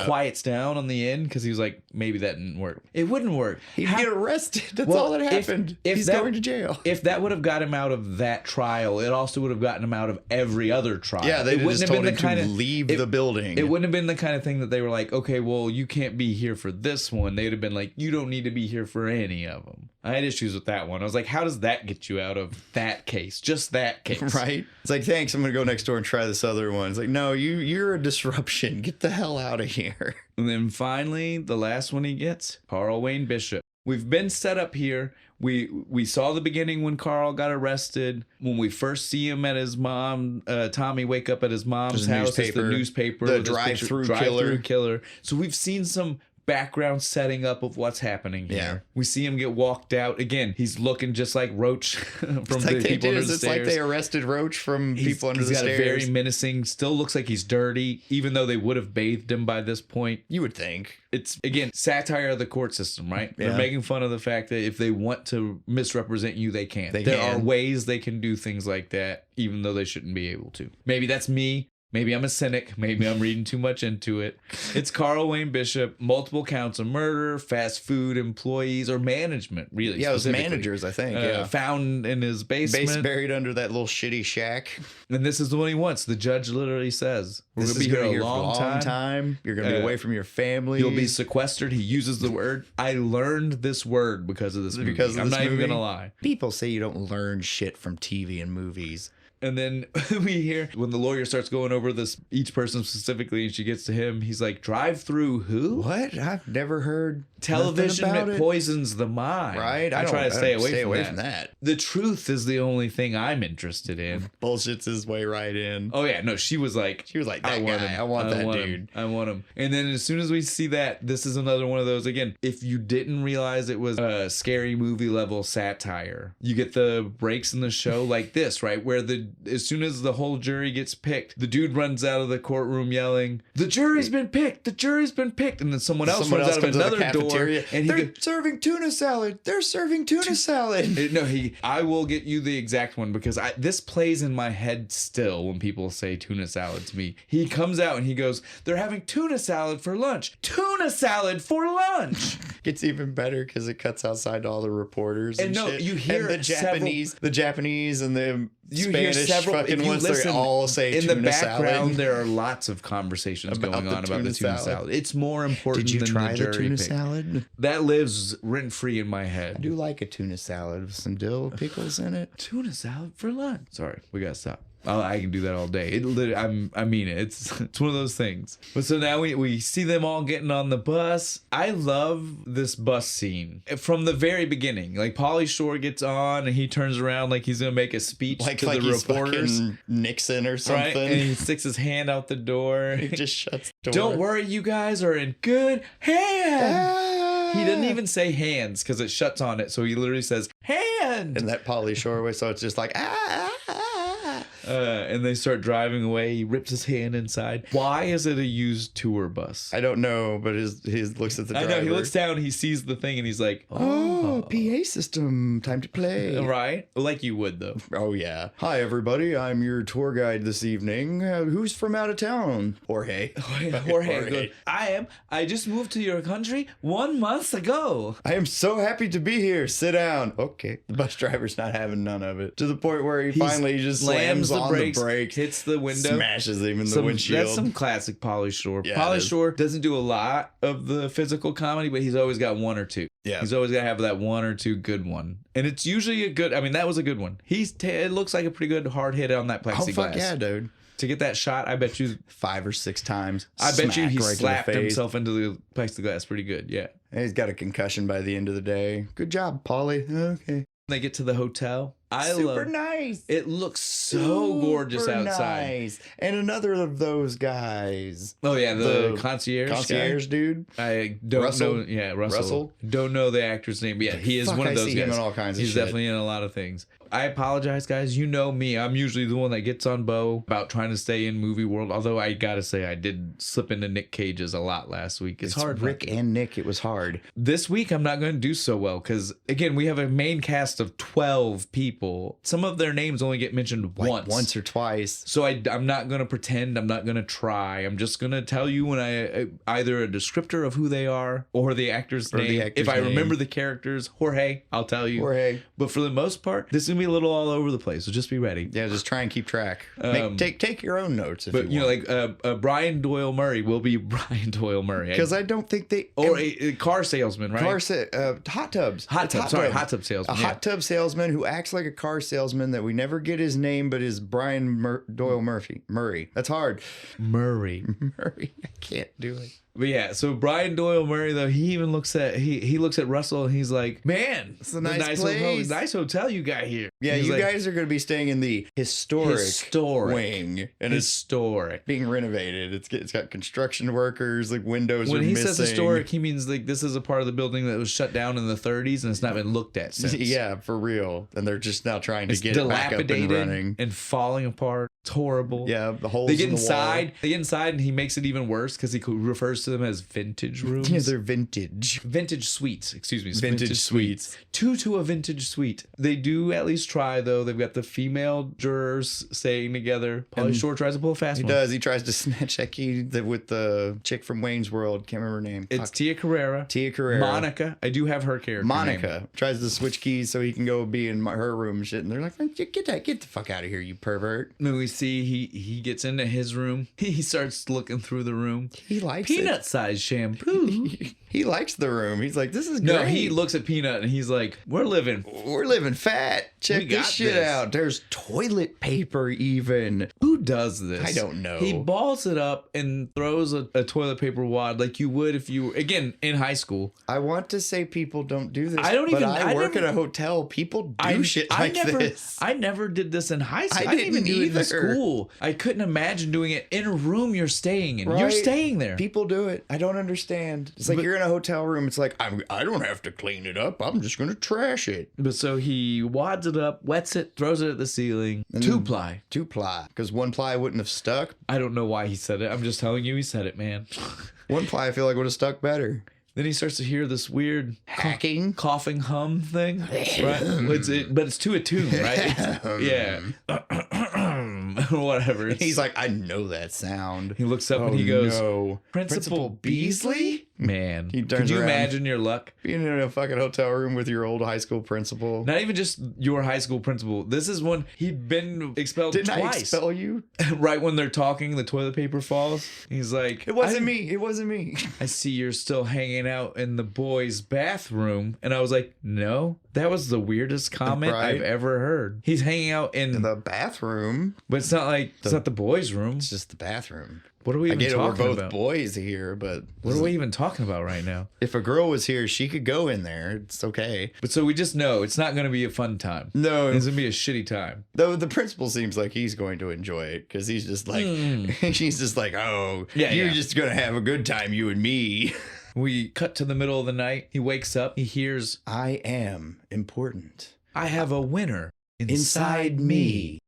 quiets down on the end because he was like, maybe that didn't work. It wouldn't work. He'd get arrested. That's all that happened. If he's going to jail. If that would have got him out of that trial, it also would have gotten him out of every other trial. Yeah, they wouldn't have told him to leave the building. It wouldn't have been the kind of thing that they were like, okay, well, you can't be here for this one. They'd have been like, you don't need to be here for any of them. I had issues with that one. I was like, how does that get you out of that case? Just that case. Right? It's like, thanks, I'm going to go next door and try this other one. It's like, no, you're a disruption. Get the hell out of here. And then finally, the last one he gets, Carl Wayne Bishop. We've been set up here. We saw the beginning when Carl got arrested. When we first see him at his mom, Tommy wake up at his mom's house. It's the newspaper. The with his picture, drive-through killer. So we've seen some background setting up of what's happening here. Yeah. We see him get walked out. Again, he's looking just like Roach from the people under the stairs. It's like they arrested Roach from people under the stairs. He's got a very menacing, still looks like he's dirty, even though they would have bathed him by this point. You would think. It's, again, satire of the court system, right? Yeah. They're making fun of the fact that if they want to misrepresent you, they can. There are ways they can do things like that, even though they shouldn't be able to. Maybe that's me. Maybe I'm a cynic. Maybe I'm reading too much into it. It's Carl Wayne Bishop, multiple counts of murder, fast food employees, or management, really. Yeah, it was managers, I think. Found in his basement. Buried under that little shitty shack. And this is the one he wants. The judge literally says, we're going to be here a long time. You're going to be away from your family. You'll be sequestered. He uses the word. I learned this word because of this movie. I'm not even going to lie. People say you don't learn shit from TV and movies. And then we hear when the lawyer starts going over this, each person specifically, and she gets to him, he's like, drive through who? What? I've never heard television that poisons the mind. Right? I try to stay away from that. The truth is the only thing I'm interested in. Bullshits his way right in. Oh, yeah. No, she was like, I want that dude. I want him. And then as soon as we see that, this is another one of those, again, if you didn't realize it was a scary movie level satire, you get the breaks in the show like this, right? Where as soon as the whole jury gets picked, the dude runs out of the courtroom yelling, the jury's been picked, the jury's been picked. And then someone else runs out of another door. And they're serving tuna salad. They're serving tuna salad. No, I will get you the exact one because this plays in my head still when people say tuna salad to me. He comes out and he goes, they're having tuna salad for lunch. Tuna salad for lunch. Gets even better because it cuts outside all the reporters and shit. You hear and the Japanese and the Spanish several fucking ones. They all say in tuna the background. salad. There are lots of conversations going on about the tuna salad. It's more important than the jury pick. Did you try the tuna salad? That lives rent free in my head. I do like a tuna salad with some dill pickles in it. Tuna salad for lunch. Sorry, we gotta stop. I can do that all day. I mean it. It's one of those things. But so now we see them all getting on the bus. I love this bus scene from the very beginning. Like Pauly Shore gets on and he turns around like he's gonna make a speech to the reporters. Nixon or something. Right? And he sticks his hand out the door. He just shuts the door. Don't worry, you guys are in good hands. He doesn't even say hands because it shuts on it. So he literally says hand. And that Pauly Shore way. So it's just like and they start driving away. He rips his hand inside. Why is it a used tour bus? I don't know, but his looks at the driver. I know, he looks down, he sees the thing, and he's like, oh, PA system, time to play. Right? Like you would, though. Oh, yeah. Hi, everybody. I'm your tour guide this evening. Who's from out of town? Jorge. Jorge. I am. I just moved to your country 1 month ago. I am so happy to be here. Sit down. Okay. The bus driver's not having none of it. To the point where he finally just slams on the brakes, hits the window, smashes him in the windshield. That's some classic Pauly Shore. Yeah, Pauly Shore doesn't do a lot of the physical comedy, but he's always got one or two. Yeah. He's always got to have that one or two good one. And it's usually a good, I mean, that was a good one. It looks like a pretty good hard hit on that plexiglass. Oh, fuck yeah, dude. To get that shot, I bet you 5 or 6 times. I bet you he slapped himself into the plexiglass pretty good. Yeah. And he's got a concussion by the end of the day. Good job, Pauly. Okay. They get to the hotel. Super nice. It looks so gorgeous outside. Nice. And another of those guys. Oh yeah, the concierge dude. I don't know. Yeah, Russell. Don't know the actor's name, but yeah, he is one of those guys. Him in all kinds of He's shit. definitely in a lot of things. I apologize, guys. You know me. I'm usually the one that gets on Bo about trying to stay in movie world. Although I gotta say, I did slip into Nick Cage's a lot last week. It's hard. Rick and Nick. It was hard. This week, I'm not going to do so well because, again, we have a main cast of 12 people. people, some of their names only get mentioned Like once or twice. So I'm not going to pretend. I'm not going to try. I'm just going to tell you when I either a descriptor of who they are or the actor's name. If I remember the characters, Jorge, I'll tell you. Jorge. But for the most part, this is going to be a little all over the place. So just be ready. Yeah, just try and keep track. Take your own notes if But you want. like Brian Doyle Murray will be Brian Doyle Murray. Because I don't think they... Or a car salesman, right? Hot tubs. Hot tub salesman. A hot tub salesman who acts like a car salesman that we never get his name, but is Brian Doyle Murray. That's hard. Murray. I can't do it. But yeah, so Brian Doyle Murray though, he even looks at he looks at Russell and he's like, "Man, it's a nice place. Nice hotel you got here." Yeah, he's you like, guys are going to be staying in the historic wing, and historic, it's being renovated. It's got construction workers, like windows. When are he missing. says historic, he means like this is a part of the building that was shut down in the 30s and it's not been looked at since. Yeah, for real. And they're just now trying to get it back up and running and falling apart. It's horrible. Yeah, the holes. They get in the inside. wall. They get inside, and he makes it even worse because he refers to them as vintage rooms. Yeah, they're vintage. Vintage suites. Excuse me. Vintage suites. Two to a vintage suite. They do at least try though. They've got the female jurors staying together. Pauly Shore tries to pull a fast one. He does. He tries to snatch that key with the chick from Wayne's World. Can't remember her name. It's Tia Carrera. Monica. I do have her character. Monica tries to switch keys so he can go be in her room and shit. And they're like, get the fuck out of here, you pervert. And we see he gets into his room. He starts looking through the room. He likes peanut-sized shampoo. He likes the room. He's like, this is great. No, he looks at Peanut and he's like, we're living fat. Check this shit out. There's toilet paper even. Who does this? I don't know. He balls it up and throws a toilet paper wad like you would if you were, again, in high school. I want to say people don't do this. I work at a hotel. People do shit like this. I never did this in high school. I didn't even do it in school. I couldn't imagine doing it in a room you're staying in. Right? You're staying there. People do it. I don't understand. It's like you're in a hotel room. It's like, I don't have to clean it up. I'm just going to trash it. But so he wads it up, wets it, throws it at the ceiling. And 2-ply. 2-ply. Because 1-ply wouldn't have stuck. I don't know why he said it. I'm just telling you he said it, man. 1-ply I feel like would have stuck better. Then he starts to hear this weird hacking, coughing hum thing, right? But it's to a tune, right? Yeah. Whatever. He's like, I know that sound. He looks up and he goes, no. Principal Beasley? Man, he turns could you around. Imagine your luck? Being in a fucking hotel room with your old high school principal. Not even just your high school principal. This is when he'd been expelled twice. Didn't I expel you? Right when they're talking, the toilet paper falls. He's like, It wasn't me. I see you're still hanging out in the boys' bathroom. And I was like, no, that was the weirdest comment I've ever heard. He's hanging out in the bathroom. But it's not like, it's not the boys' room. It's just the bathroom. What are we even talking about? We're both boys here, but... What are we even talking about right now? If a girl was here, she could go in there. It's okay. But so we just know it's not going to be a fun time. No. It's going to be a shitty time. Though the principal seems like he's going to enjoy it because he's just like... She's just like, oh, you're just going to have a good time, you and me. We cut to the middle of the night. He wakes up. He hears, I am important. I have a winner inside me.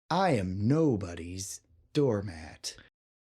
I am nobody's doormat.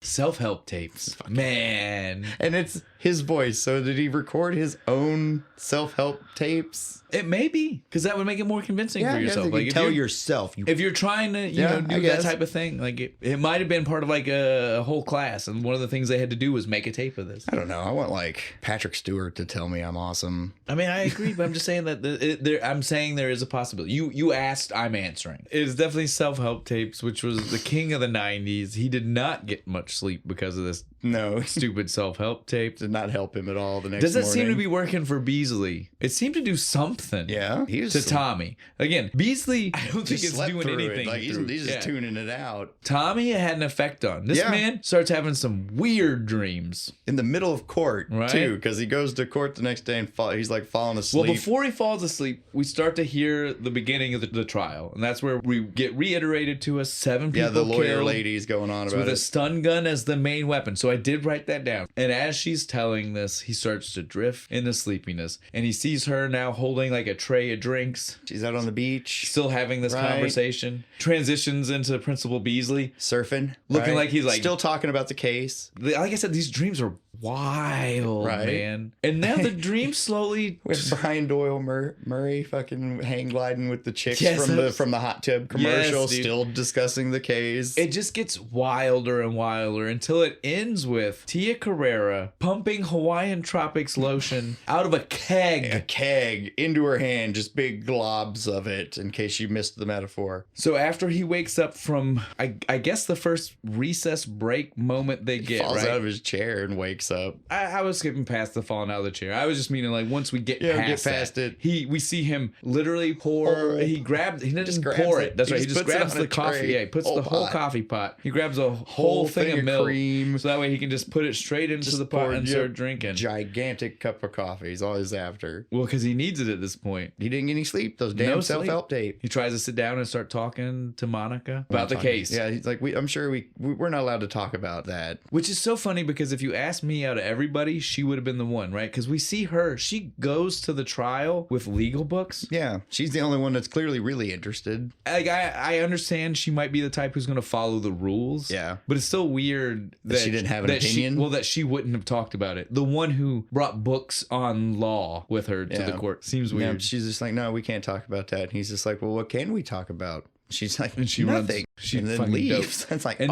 Self-help tapes. Man. And it's his voice. So did he record his own self-help tapes? It may be, because that would make it more convincing for yourself. Like tell yourself. If you're trying to, do that type of thing, like it might have been part of like a whole class, and one of the things they had to do was make a tape of this. I don't know. I want like Patrick Stewart to tell me I'm awesome. I mean, I agree, but I'm just saying that I'm saying there is a possibility. You asked, I'm answering. It is definitely self-help tapes, which was the king of the 90s. He did not get much sleep because of this. No, stupid self-help tape did not help him at all. The next doesn't morning. seem to be working for Beasley. It seemed to do something. Yeah, to Tommy. Again, Beasley, I don't think it's doing anything. Like he's just tuning it out. Tommy had an effect on this man. Starts having some weird dreams in the middle of court too, because he goes to court the next day and he's like falling asleep. Well, before he falls asleep, we start to hear the beginning of the trial, and that's where we get reiterated to us 7 people. Yeah, the lawyer lady's going on about with it a stun gun as the main weapon. So I did write that down. And as she's telling this, he starts to drift into sleepiness, and he sees her now holding like a tray of drinks. She's out on the beach, still having this conversation. Transitions into Principal Beasley surfing, looking like he's like still talking about the case. Like I said, these dreams are wild, Right? man. And now the dream slowly With Brian Doyle Murray fucking hang gliding with the chicks Yes, from the hot tub commercial, Yes, dude. still discussing the case. it just gets wilder and wilder until it ends with Tia Carrera pumping Hawaiian Tropics lotion out of a keg. A keg into her hand, just big globs of it, in case you missed the metaphor. So after he wakes up from, I guess the first recess break moment they get, Falls right? out of his chair and wakes up. I was skipping past the falling out of the chair. I was just meaning like once we get past it. we see him literally pour. He doesn't Just pour grabs it. That's right. He just puts it grabs on the a coffee. tray. Yeah, he puts Whole the whole pot. coffee pot. He grabs a whole thing of milk, cream. so that way he can just put it straight into Just the pot pour and you start a drinking. Gigantic cup of coffee is all he's after. Well, because he needs it at this point. He didn't get any sleep. Those damn No self-help tape. He tries to sit down and start talking to Monica about the case. Yeah, he's like, I'm sure we're not allowed to talk about that. Which is so funny because if you ask me out of everybody, she would have been the one, right? Because we see her, she goes to the trial with legal books. Yeah, she's the only one that's clearly really interested. Like I understand she might be the type who's going to follow the rules. Yeah. But it's still weird that she didn't have an opinion? that she wouldn't have talked about it. The one who brought books on law with her to the court seems weird. Yeah, she's just like, no, we can't talk about that. And he's just like, well, what can we talk about? She's like, And she nothing. She and then fucking leaves. dope. It's like, And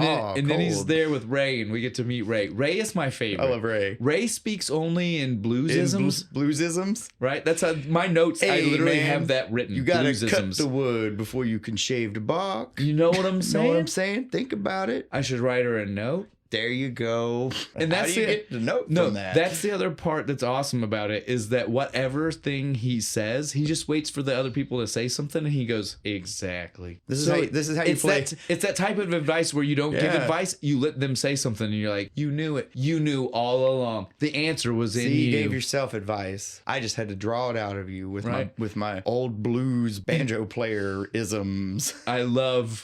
then he's cold. there with Ray, and we get to meet Ray. Ray is my favorite. I love Ray. Ray speaks only in bluesisms, Bluesisms? right? That's how my notes. I Hey, literally man, have that written. You gotta cut bluesisms. the wood before you can shave the bark. You know what I'm Know saying? what I'm saying? Think about it. I should write her a note. There you go. And How that's do you it. get the note No, from that? that's the other part that's awesome about it is that whatever thing he says, he just waits for the other people to say something, and he goes, exactly. This is how you it's play. It's that type of advice where you don't give Yeah. advice, you let them say something, and you're like, you knew it. You knew all along. The answer was in See, you you. gave yourself advice. I just had to draw it out of you with Right. my old blues banjo player isms. I love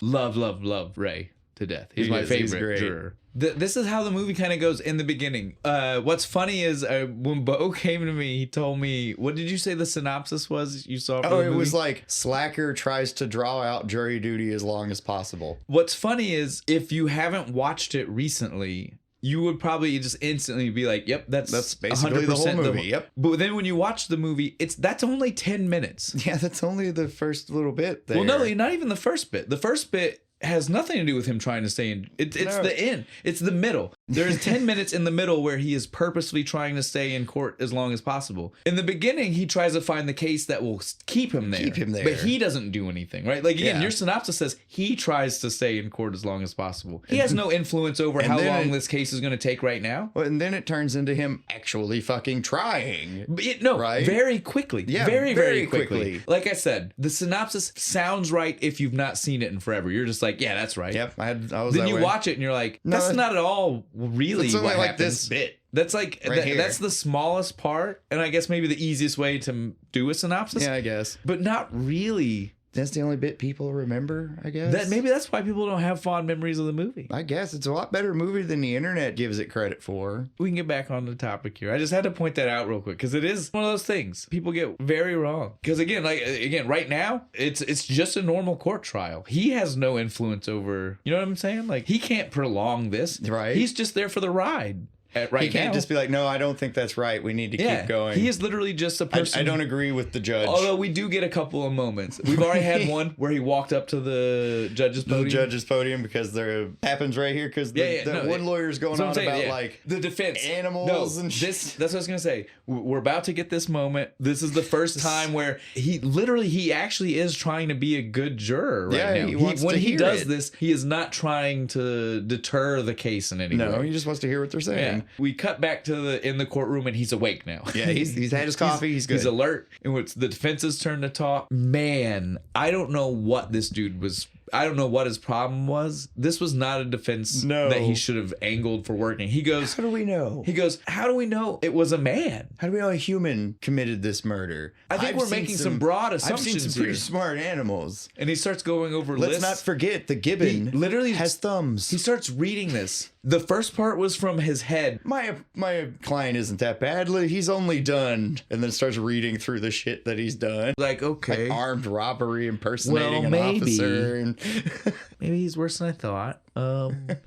Ray to death. He's my He's favorite great. juror. This is how the movie kind of goes in the beginning. What's funny is when Bo came to me, he told me, what did you say the synopsis was you saw for Oh, the it movie? was like Slacker tries to draw out jury duty as long as possible. What's funny is if you haven't watched it recently, you would probably just instantly be like, yep, that's basically the whole 100% movie. Yep. But then when you watch the movie, that's only 10 minutes. Yeah, that's only the first little bit there. Well, no, not even the first bit. The first bit has nothing to do with him trying to stay in. It's No. the end. It's the middle. There's 10 minutes in the middle where he is purposely trying to stay in court as long as possible. In the beginning, he tries to find the case that will keep him there. Keep him there. But he doesn't do anything, right? Like, again, Yeah. your synopsis says he tries to stay in court as long as possible. He has no influence over And how then long it- this case is going to take right now. Well, and then it turns into him actually fucking trying. No, Right? very quickly. Yeah, very, very quickly. quickly. Like I said, the synopsis sounds right if you've not seen it in forever. You're just like, yeah, that's right. Yep, I was Then that you way. watch it and you're like, No, that's not at all really It's only what like happens. this bit. That's like Right here. that's the smallest part, and I guess maybe the easiest way to do a synopsis. Yeah, I guess. But not really. That's the only bit people remember, I guess. That maybe that's why people don't have fond memories of the movie. I guess it's a lot better movie than the internet gives it credit for. We can get back on the topic here. I just had to point that out real quick because it is one of those things people get very wrong. Because again, right now, it's just a normal court trial. He has no influence over. You know what I'm saying? Like he can't prolong this. Right. He's just there for the ride. Right He can't now. just be like, no, I don't think that's right. We need to keep going. He is literally just a person. I don't agree with the judge. Although we do get a couple of moments. We've already had one where he walked up to the judge's podium. the judge's podium because there happens right here because one lawyer's going on about like the defense animals and shit. That's what I was gonna say. We're about to get this moment. This is the first time where he actually is trying to be a good juror right Yeah, now. he wants when to he hear does it. this, he is not trying to deter the case in any way. No, he just wants to hear what they're saying. Yeah. We cut back to in the courtroom and he's awake now. Yeah, he's had his coffee. He's good. He's alert. And it's the defense's turn to talk. Man, I don't know what this dude was. I don't know what his problem was. This was not a defense that he should have angled for working. He goes, How do we know? how do we know it was a man? How do we know a human committed this murder? I think we're making some broad assumptions I've seen some pretty here. smart animals. And he starts going over Let's lists. not forget the gibbon He literally has thumbs. He starts reading this. The first part was from his head. My client isn't that bad. He's only done, and then starts reading through the shit that he's done. Like, okay. Like armed robbery, impersonating Well, an maybe. officer. And Maybe he's worse than I thought.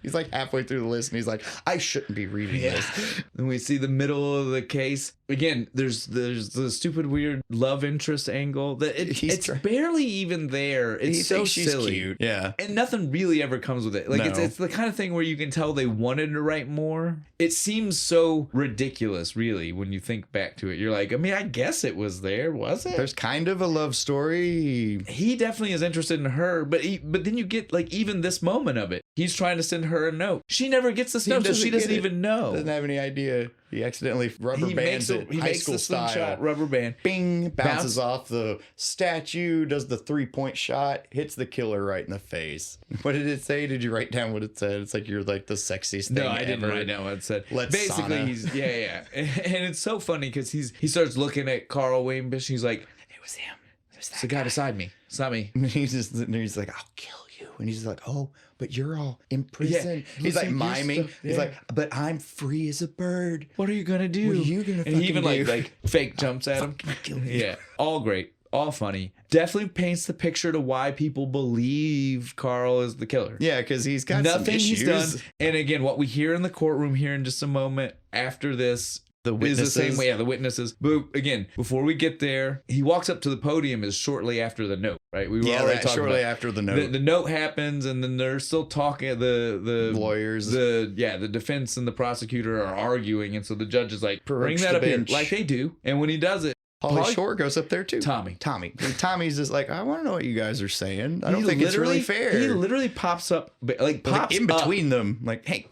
He's like halfway through the list and he's like, I shouldn't be reading this. And we see the middle of the case. Again, there's the stupid weird love interest angle that it's barely even there. It's so silly. Cute. Yeah. And nothing really ever comes with it. Like No. it's the kind of thing where you can tell they wanted to write more. It seems so ridiculous, really, when you think back to it. You're like, I mean, I guess it was there, was it? There's kind of a love story. He definitely is interested in her, but then you get like even this moment of it. He's trying to send her a note. She never gets this note, so she doesn't even know. Doesn't have any idea. He accidentally rubber bands it. He makes the slingshot rubber band. Bing, bounces off the statue, does the 3-point shot, hits the killer right in the face. What did it say? Did you write down what it said? It's like you're like the sexiest thing. No, I didn't ever. write down what it said. Basically, he's and it's so funny because he starts looking at Carl Waynebush. He's like, it was him. It's the guy beside me. It's not me. And he's like, I'll kill you. And he's like, oh, but you're all in prison. Yeah, he's like miming. Stuff, He's like, but I'm free as a bird. What are you gonna do? What are you gonna And he even do? like fake jumps at him. Kill you. Yeah, all great, all funny. Definitely paints the picture to why people believe Carl is the killer. Yeah, because he's got nothing some issues. he's done. And again, what we hear in the courtroom here in just a moment after this. The witnesses. Is the same way, the witnesses. But again, before we get there, he walks up to the podium is shortly after the note, right? We were already talking shortly about after the note. The note happens, and then they're still talking. The lawyers, the defense and the prosecutor are arguing, and so the judge is like, bring that up here, like they do. And when he does it, Pauly Shore goes up there too. Tommy. And Tommy's just like, I want to know what you guys are saying. I don't think it's really fair. He literally pops up, pops in between them, like, hey,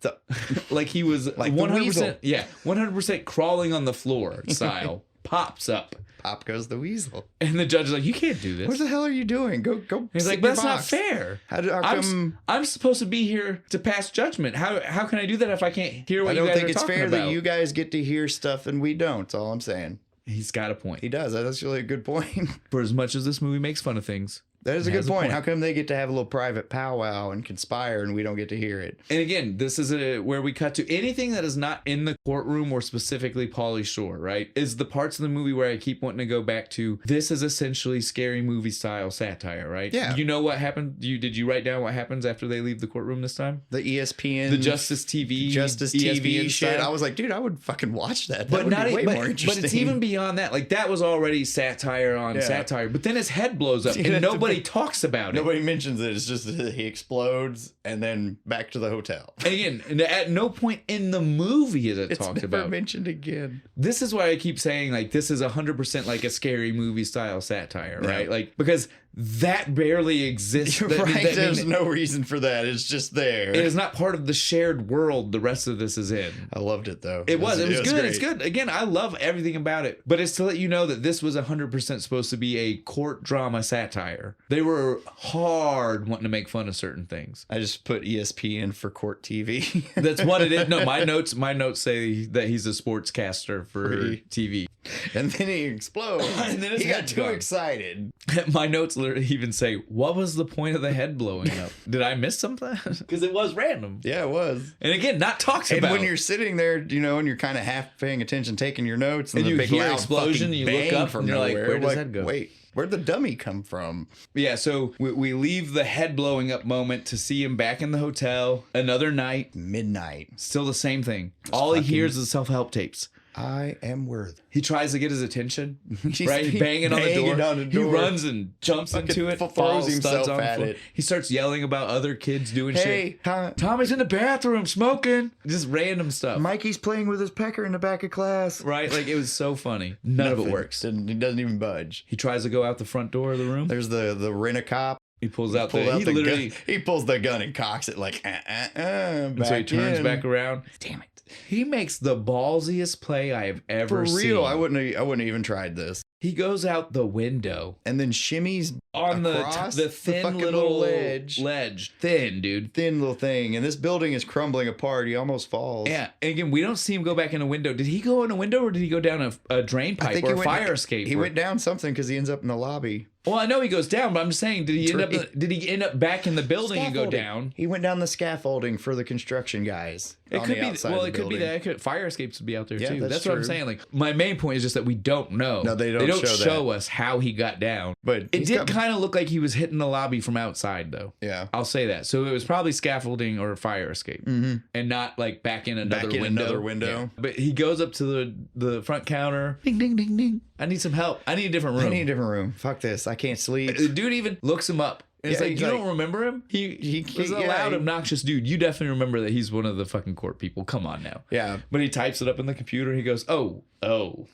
like he was like 100%, 100% crawling on the floor style. Pops up. Pop goes the weasel. And the judge is like, you can't do this. What the hell are you doing? Go. He's like, but that's not fair. How come? I'm supposed to be here to pass judgment. How can I do that if I can't hear what you guys are talking about? I don't think it's fair that you guys get to hear stuff and we don't. That's all I'm saying. He's got a point. He does. That's really a good point. For as much as this movie makes fun of things, that is a good point. How come they get to have a little private powwow and conspire and we don't get to hear it? And again, this is where we cut to anything that is not in the courtroom or specifically Pauly Shore, right? Is the parts of the movie where I keep wanting to go back to. This is essentially scary movie style satire, right? Yeah. You know what happened? Did you write down what happens after they leave the courtroom this time? The ESPN, the Justice TV ESPN shit. style. I was like, dude, I would fucking watch that. But that would be way more interesting. But it's even beyond that. Like that was already satire on satire. But then his head blows up and nobody talks about it. Nobody mentions it. It's just that he explodes and then back to the hotel. And again, at no point in the movie is it talked about. It's never mentioned again. This is why I keep saying like this is 100% like a scary movie style satire, right? Like because that barely exists. You're right. There's no reason for that. It's just there. It is not part of the shared world the rest of this is in. I loved it though. It was good. Great. It's good. Again, I love everything about it. But it's to let you know that this was 100% supposed to be a court drama satire. They were hard wanting to make fun of certain things. I just put ESPN for court TV. That's what it is. No, my notes say that he's a sportscaster for TV. And then he explodes. And then he got too excited. My notes literally even say, what was the point of the head blowing up? Did I miss something? Because it was random. Yeah, it was. And again, not talked about. And when you're sitting there, and you're kind of half paying attention, taking your notes, and you the big hear loud explosion, and you look up, from and you're nowhere. like, where does that go? Wait, where'd the dummy come from? Yeah, so we leave the head blowing up moment to see him back in the hotel. Another night. Midnight. Still the same thing. All he hears is self-help tapes. I am worth. He tries to get his attention, right? Banging on the door. He runs and jumps into it, throws himself at it. He starts yelling about other kids doing shit. Hey, Tommy's in the bathroom smoking. Just random stuff. Mikey's playing with his pecker in the back of class. Right? Like, it was so funny. None of it works. He doesn't even budge. He tries to go out the front door of the room. There's the rent-a-cop. He pulls out the gun. He pulls the gun and cocks it like, and so he turns back around. Damn it. He makes the ballsiest play I have ever seen. For real, I wouldn't have even tried this. He goes out the window and then shimmies on the thin little ledge. Thin, dude. Thin little thing. And this building is crumbling apart. He almost falls. Yeah. And again, we don't see him go back in a window. Did he go in a window or did he go down a drain pipe or a fire escape? He went down something because he ends up in the lobby. Well, I know he goes down, but I'm just saying, did he end up back in the building and go down? He went down the scaffolding for the construction guys. It on could the be outside well. of the It could be building. that fire escapes would be out there Yeah, too. that's That's what I'm true. saying. Like my main point is just that we don't know. No, they don't show show us how he got down. But It he's did got- kind of look like he was hitting the lobby from outside, though. Yeah. I'll say that. So it was probably scaffolding or a fire escape, and not like back in another Back in window. another window. Yeah. But he goes up to the front counter. Ding ding ding ding. I need some help. I need a different room. I need a different room. Fuck this. I can't sleep. The dude even looks him up. And it's Yeah, like, he's you like- don't remember him? He was a yeah, loud, he- obnoxious dude. You definitely remember that he's one of the fucking court people. Come on now. Yeah. But he types it up in the computer. He goes, oh.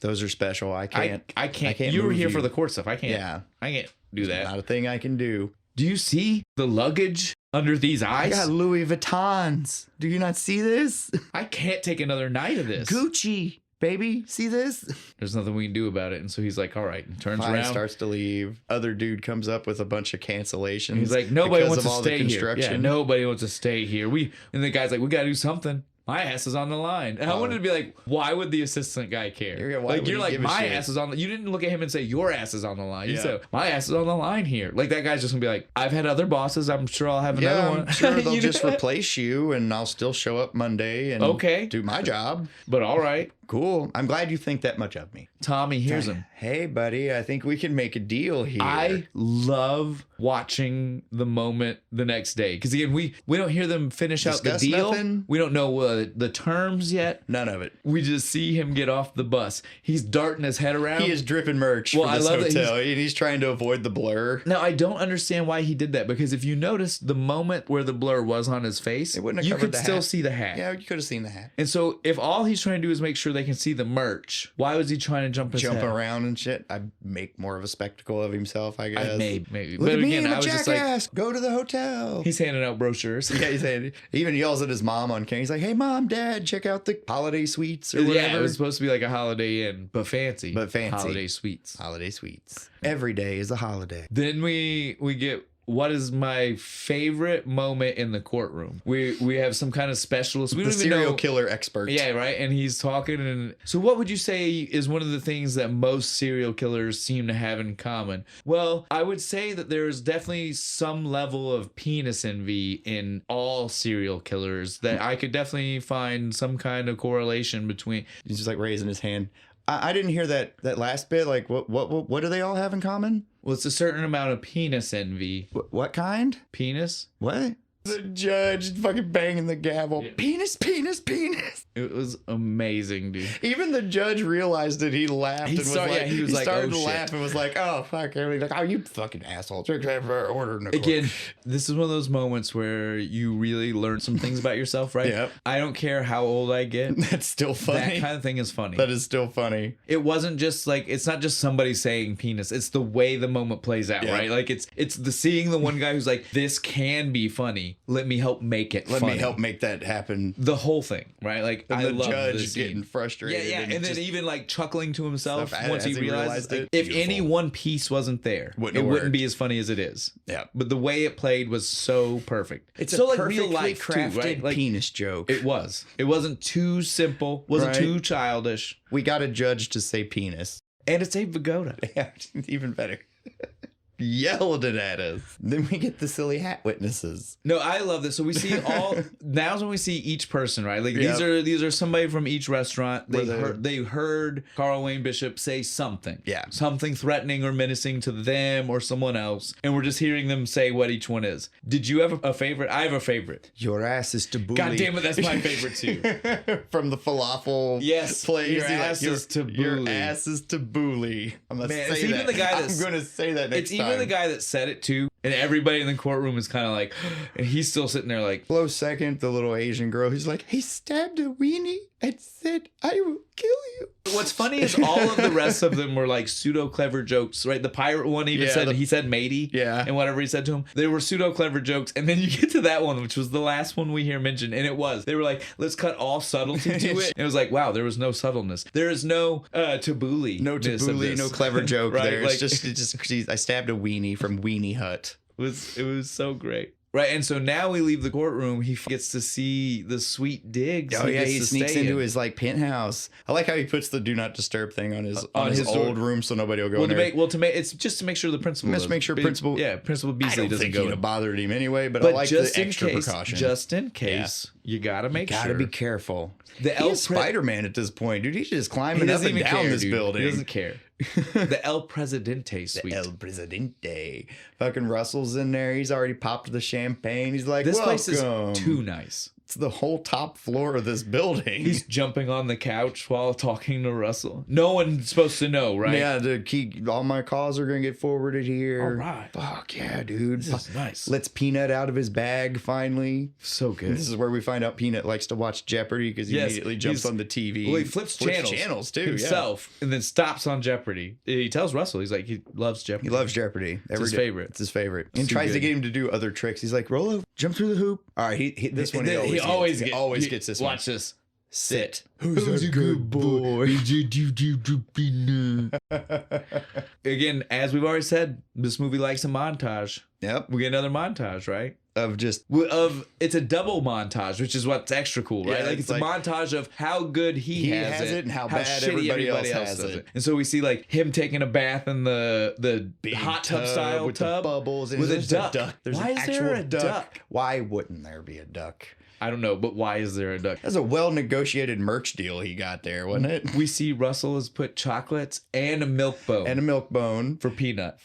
Those are special. I can't. I can't. I can't You were move here you. for the court stuff. I can't. Yeah. I can't do that. Not a thing I can do. Do you see the luggage under these I eyes? got Louis Vuittons. Do you not see this? I can't take another night of this. Gucci, baby. See this? There's nothing we can do about it. And so he's like, all right. And turns Fine, around. starts to leave. Other dude comes up with a bunch of cancellations. He's like, nobody because wants of to all the stay here. Yeah, construction. nobody wants to stay here. And the guy's like, we got to do something. My ass is on the line. And I wanted to be like, why would the assistant guy care? Yeah, why like, would you're he like, give a my shit? ass is on the You didn't look at him and say, your ass is on the line. You Yeah. said, my ass is on the line here. Like, that guy's just going to be like, I've had other bosses. I'm sure I'll have another Yeah, one. I'm sure they'll You just know? replace you and I'll still show up Monday and Okay. do my job. But all right. Cool. I'm glad you think that much of me. Tommy hears him. Hey, buddy, I think we can make a deal here. I love watching the moment the next day because again we don't hear them finish out the Discuss deal. nothing? We don't know the terms yet. None of it. We just see him get off the bus. He's darting his head around. He is dripping merch Well, for I this love that hotel, and he's trying to avoid the blur. Now I don't understand why he did that because if you notice the moment where the blur was on his face, It wouldn't have you covered could the still hat. see the hat. Yeah, you could have seen the hat. And so if all he's trying to do is make sure they can see the merch, why was he trying to jump his Jump head? around and shit. I make more of a spectacle of himself, I guess. Maybe. Look But at me, again, I'm I a was just like, jackass. Go to the hotel. he's handing out brochures. Yeah, he's saying, he even yells at his mom on camera. He's like, hey, mom, dad, check out the holiday suites or whatever. Yeah, it was supposed to be like a Holiday Inn, but fancy. But fancy. Holiday suites. Holiday suites. Every day is a holiday. Then we get what is my favorite moment in the courtroom. We have some kind of specialist. We The don't even serial know. killer expert. Yeah, right. And he's talking. And so, what would you say is one of the things that most serial killers seem to have in common? Well, I would say that there's definitely some level of penis envy in all serial killers. That I could definitely find some kind of correlation between. He's just like raising his hand. I didn't hear that last bit. Like, what do they all have in common? Well, it's a certain amount of penis envy. What kind? Penis. What? The judge fucking banging the gavel. Yeah. Penis, penis, penis. It was amazing, dude. Even the judge realized it. He laughed He and was started- like, yeah, he was like, started oh, to shit. laugh and was like, oh, fuck. And like, oh, you fucking asshole. Order in the court. Again, this is one of those moments where you really learn some things about yourself, right? Yep. I don't care how old I get. That's still funny. That kind of thing is funny. That is still funny. It wasn't just like it's not just somebody saying penis. It's the way the moment plays out, Yeah. right? Like it's the seeing the one guy who's like, this can be funny. Let me help make it. Let funny. me help make that happen. the whole thing, right? Like And I the love judge this getting scene. frustrated. Yeah, and then just- even like chuckling to himself Stuff once he as he realized realized like, it. if Beautiful. any one piece wasn't there, Wouldn't it have wouldn't worked. be as funny as it is. Yeah. But the way it played was so perfect. It's so a like perfectly real life crafted too, right? Like penis joke. it was. It wasn't too simple. Wasn't Right. too childish. We got a judge to say penis. And it's a Vigoda. Yeah, even better. Yelled it at us. Then we get the silly hat witnesses. No, I love this. So we see all now's when we see each person, right? Like Yep. these are somebody from each restaurant. Where they're- They heard Carl Wayne Bishop say something. Yeah. Something threatening or menacing to them or someone else. And we're just hearing them say what each one is. Did you have a favorite? I have a favorite. Your ass is tabbouleh. God damn it, that's my favorite too. From the falafel Yes, place. your He's like, ass is Your tabbouleh." ass is tabbouleh. I'm going to Man, say it's that. even the guy I'm that's- going to say that next It's even time. the guy that said it too. And everybody in the courtroom is kind of like, and he's still sitting there like, Close second, the little Asian girl. He's like, he stabbed a weenie and said, I will kill you. what's funny is all of the rest of them were like pseudo clever jokes, right? The pirate one even Yeah, said the- he said matey, Yeah. and whatever he said to him, they were pseudo clever jokes. And then you get to that one, which was the last one we hear mentioned, and it was they were like, let's cut all subtlety to it. And it was like, wow, there was no subtleness. There is no tabbouleh, No tabbouleh, no clever joke Right, there. like- It's just, I stabbed a weenie from Weenie Hut. It was so great. Right, and so now we leave the courtroom. He gets to see the sweet digs. Oh yeah, gets he to sneaks stay into in. his like penthouse. I like how he puts the do not disturb thing on his his door. old room so nobody will go Well, in there. it's just to make sure the principal. Just make sure Principal Principal I Beasley don't doesn't think go. he'd in. have bothered him anyway, but I But like just the in extra case, precaution. just in case, you gotta make Gotta sure. be careful. The He is Spider-Man at this point, dude. He's just climbing up and down this building. He doesn't care. The El Presidente suite. El Presidente. Fucking Russell's in there. He's already popped the champagne. He's like, This welcome. place is too nice. It's the whole top floor of this building. He's jumping on the couch while talking to Russell. No one's supposed to know, right? Yeah, all my calls are gonna get forwarded here. All right. Fuck yeah, dude. This is nice. Let's Peanut out of his bag finally. So good. This is where we find out Peanut likes to watch Jeopardy because he immediately jumps on the TV. Well, he flips channels too himself, and then stops on Jeopardy. He tells Russell, he's like, he loves Jeopardy. He loves Jeopardy. It's his favorite. It's his favorite. And Too tries to good. get him to do other tricks. He's like, roll over, jump through the hoop. All right, this one he always gets this one. Watch this. Sit. Who's a good boy? Again, as we've already said, this movie likes a montage. Yep. We get another montage, right? It's a double montage, which is what's extra cool, right? Yeah, like it's a montage of how good he has it and how bad shitty everybody else has does it. And so we see like him taking a bath in the big hot tub style with tub the bubbles and with a there's duck. There's Why an is actual there a duck? Why wouldn't there be a duck? I don't know, but why is there a duck? That's a well-negotiated merch deal he got there, wasn't it? We see Russell has put chocolates and a milk bone And a milk bone for Peanut.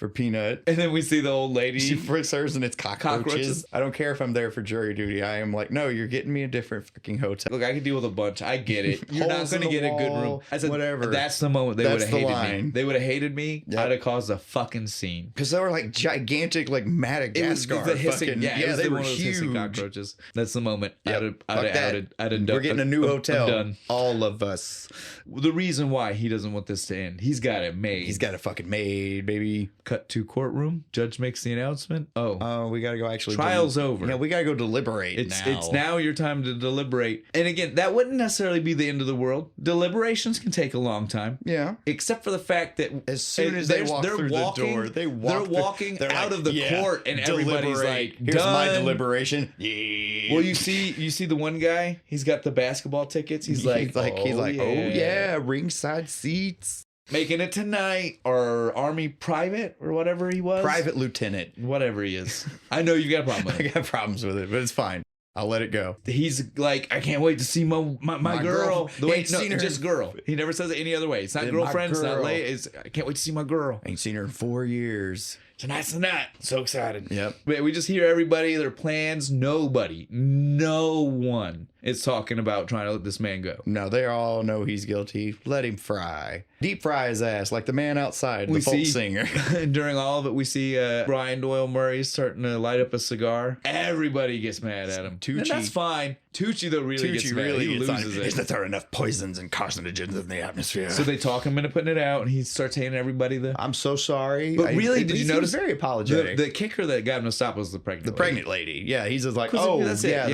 And then we see the old lady. she freaks hers and it's cockroaches. Cockroaches. I don't care if I'm there for jury duty. I am like, no, you're getting me a different fucking hotel. Look, I can deal with a bunch. I get it. You're not Holes going to in the get a good room. wall, I said, whatever. That's the moment they would That's have the hated me. line. They would have hated me. Yep. I'd have caused a fucking scene. Because they were like gigantic, like Madagascar. the hissing, fucking, it was they were one of those hissing huge. cockroaches. That's the moment. Yep. I'd have We're getting a new hotel. I'm done. All of us. The reason why he doesn't want this to end, he's got it made. He's got it fucking made, baby. Cut to courtroom. Judge makes the announcement. Oh, We gotta go actually. trial's over. Yeah, we gotta go deliberate. It's now your time to deliberate. And again, that wouldn't necessarily be the end of the world. Deliberations can take a long time. Yeah. Except for the fact that As soon as they walk through the door, they're walking out of the court, and everybody's like, "Here's my done." deliberation." Yeah. Well, you see the one guy. He's got the basketball tickets. He's like, oh yeah, ringside seats. making it tonight, or Army private, or whatever he was. Private lieutenant. Whatever he is. I know you've got a problem with I it. got problems with it, but it's fine. I'll let it go. He's like, I can't wait to see my girl. The way, Ain't seen her. just girl. He never says it any other way. It's not Yeah, girlfriend. my It's not girl. late. It's, I can't wait to see my girl. Ain't seen her in 4 years. Tonight's the night. So excited. Yep. But we just hear everybody, their plans. No one is talking about trying to let this man go. No, they all know he's guilty. Let him fry. Deep fry his ass like the man outside, the folk singer. During all of it, we see Brian Doyle Murray starting to light up a cigar. Everybody gets mad at him. Tucci. And that's fine. Tucci, though, really gets mad. He loses it. That there are enough poisons and carcinogens in the atmosphere. So they talk him into putting it out, and he starts handing everybody the... I'm so sorry. But really, did you notice? Very apologetic. The kicker that got him to stop was the pregnant lady. Yeah, he's just like, 'Cause oh, that's it. yeah,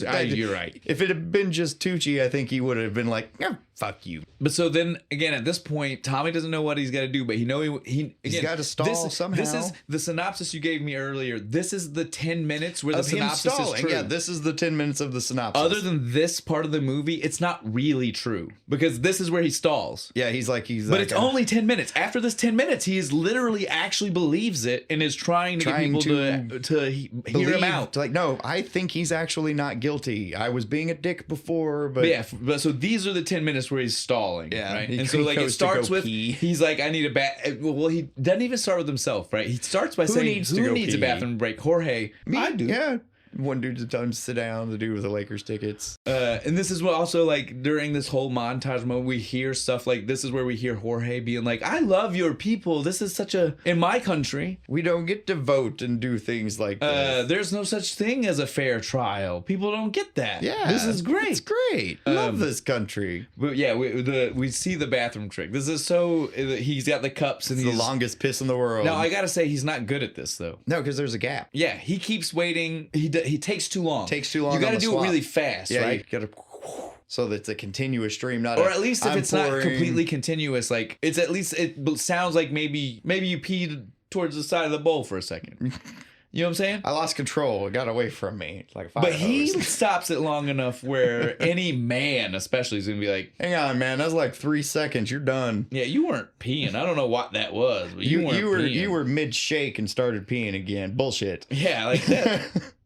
Yeah, you're right. If it had been just Tucci, I think he would have been like, yeah, fuck you. But so then again, at this point, Tommy doesn't know what he's got to do, but he's got to stall somehow. This is the synopsis you gave me earlier. This is the 10 minutes where the Of him synopsis stalling. is true. Yeah, this is the 10 minutes of the synopsis. Other than this part of the movie, it's not really true because this is where he stalls. Yeah, he's But like, it's only 10 minutes. After this 10 minutes, he is literally actually believes it and is trying to get people to hear him out. Like, no, I think he's actually not guilty. I was being a dick before, but But so these are the 10 minutes where he's stalling. Yeah, Right. he And so like it goes to starts go with pee. he's like, I need a bath. Well, he doesn't even start with himself, right? He starts by saying, needs to who go needs a pee? bathroom break? Jorge. I do. Yeah. One dude's to tell him to sit down, the dude with the Lakers tickets. And this is what also like during this whole montage moment, we hear stuff like this is where we hear Jorge being like, I love your people. This is such a, in my country, We don't get to vote and do things like this. there's no such thing as a fair trial. People don't get that. Yeah. This is great. It's great. Love this country. But yeah, we see the bathroom trick. This is so, he's got the cups and It's the he's longest piss in the world. Now I gotta say he's not good at this though. No, because there's a gap. Yeah, he keeps waiting. He takes too long. Takes too long You got on to the do swap. it really fast, Yeah, right? you gotta so that it's a continuous stream, not Or at least if I'm it's not pouring- completely continuous, like it's at least it sounds like maybe you peed towards the side of the bowl for a second. You know what I'm saying? I lost control. It got away from me. It's like a fire But he hose. stops it long enough where any man, especially, is gonna be like, Hang on, man. That was like 3 seconds. You're done. "Yeah, you weren't peeing. I don't know what that was, but you weren't peeing." You were mid shake and started peeing again. Bullshit. Yeah, like that.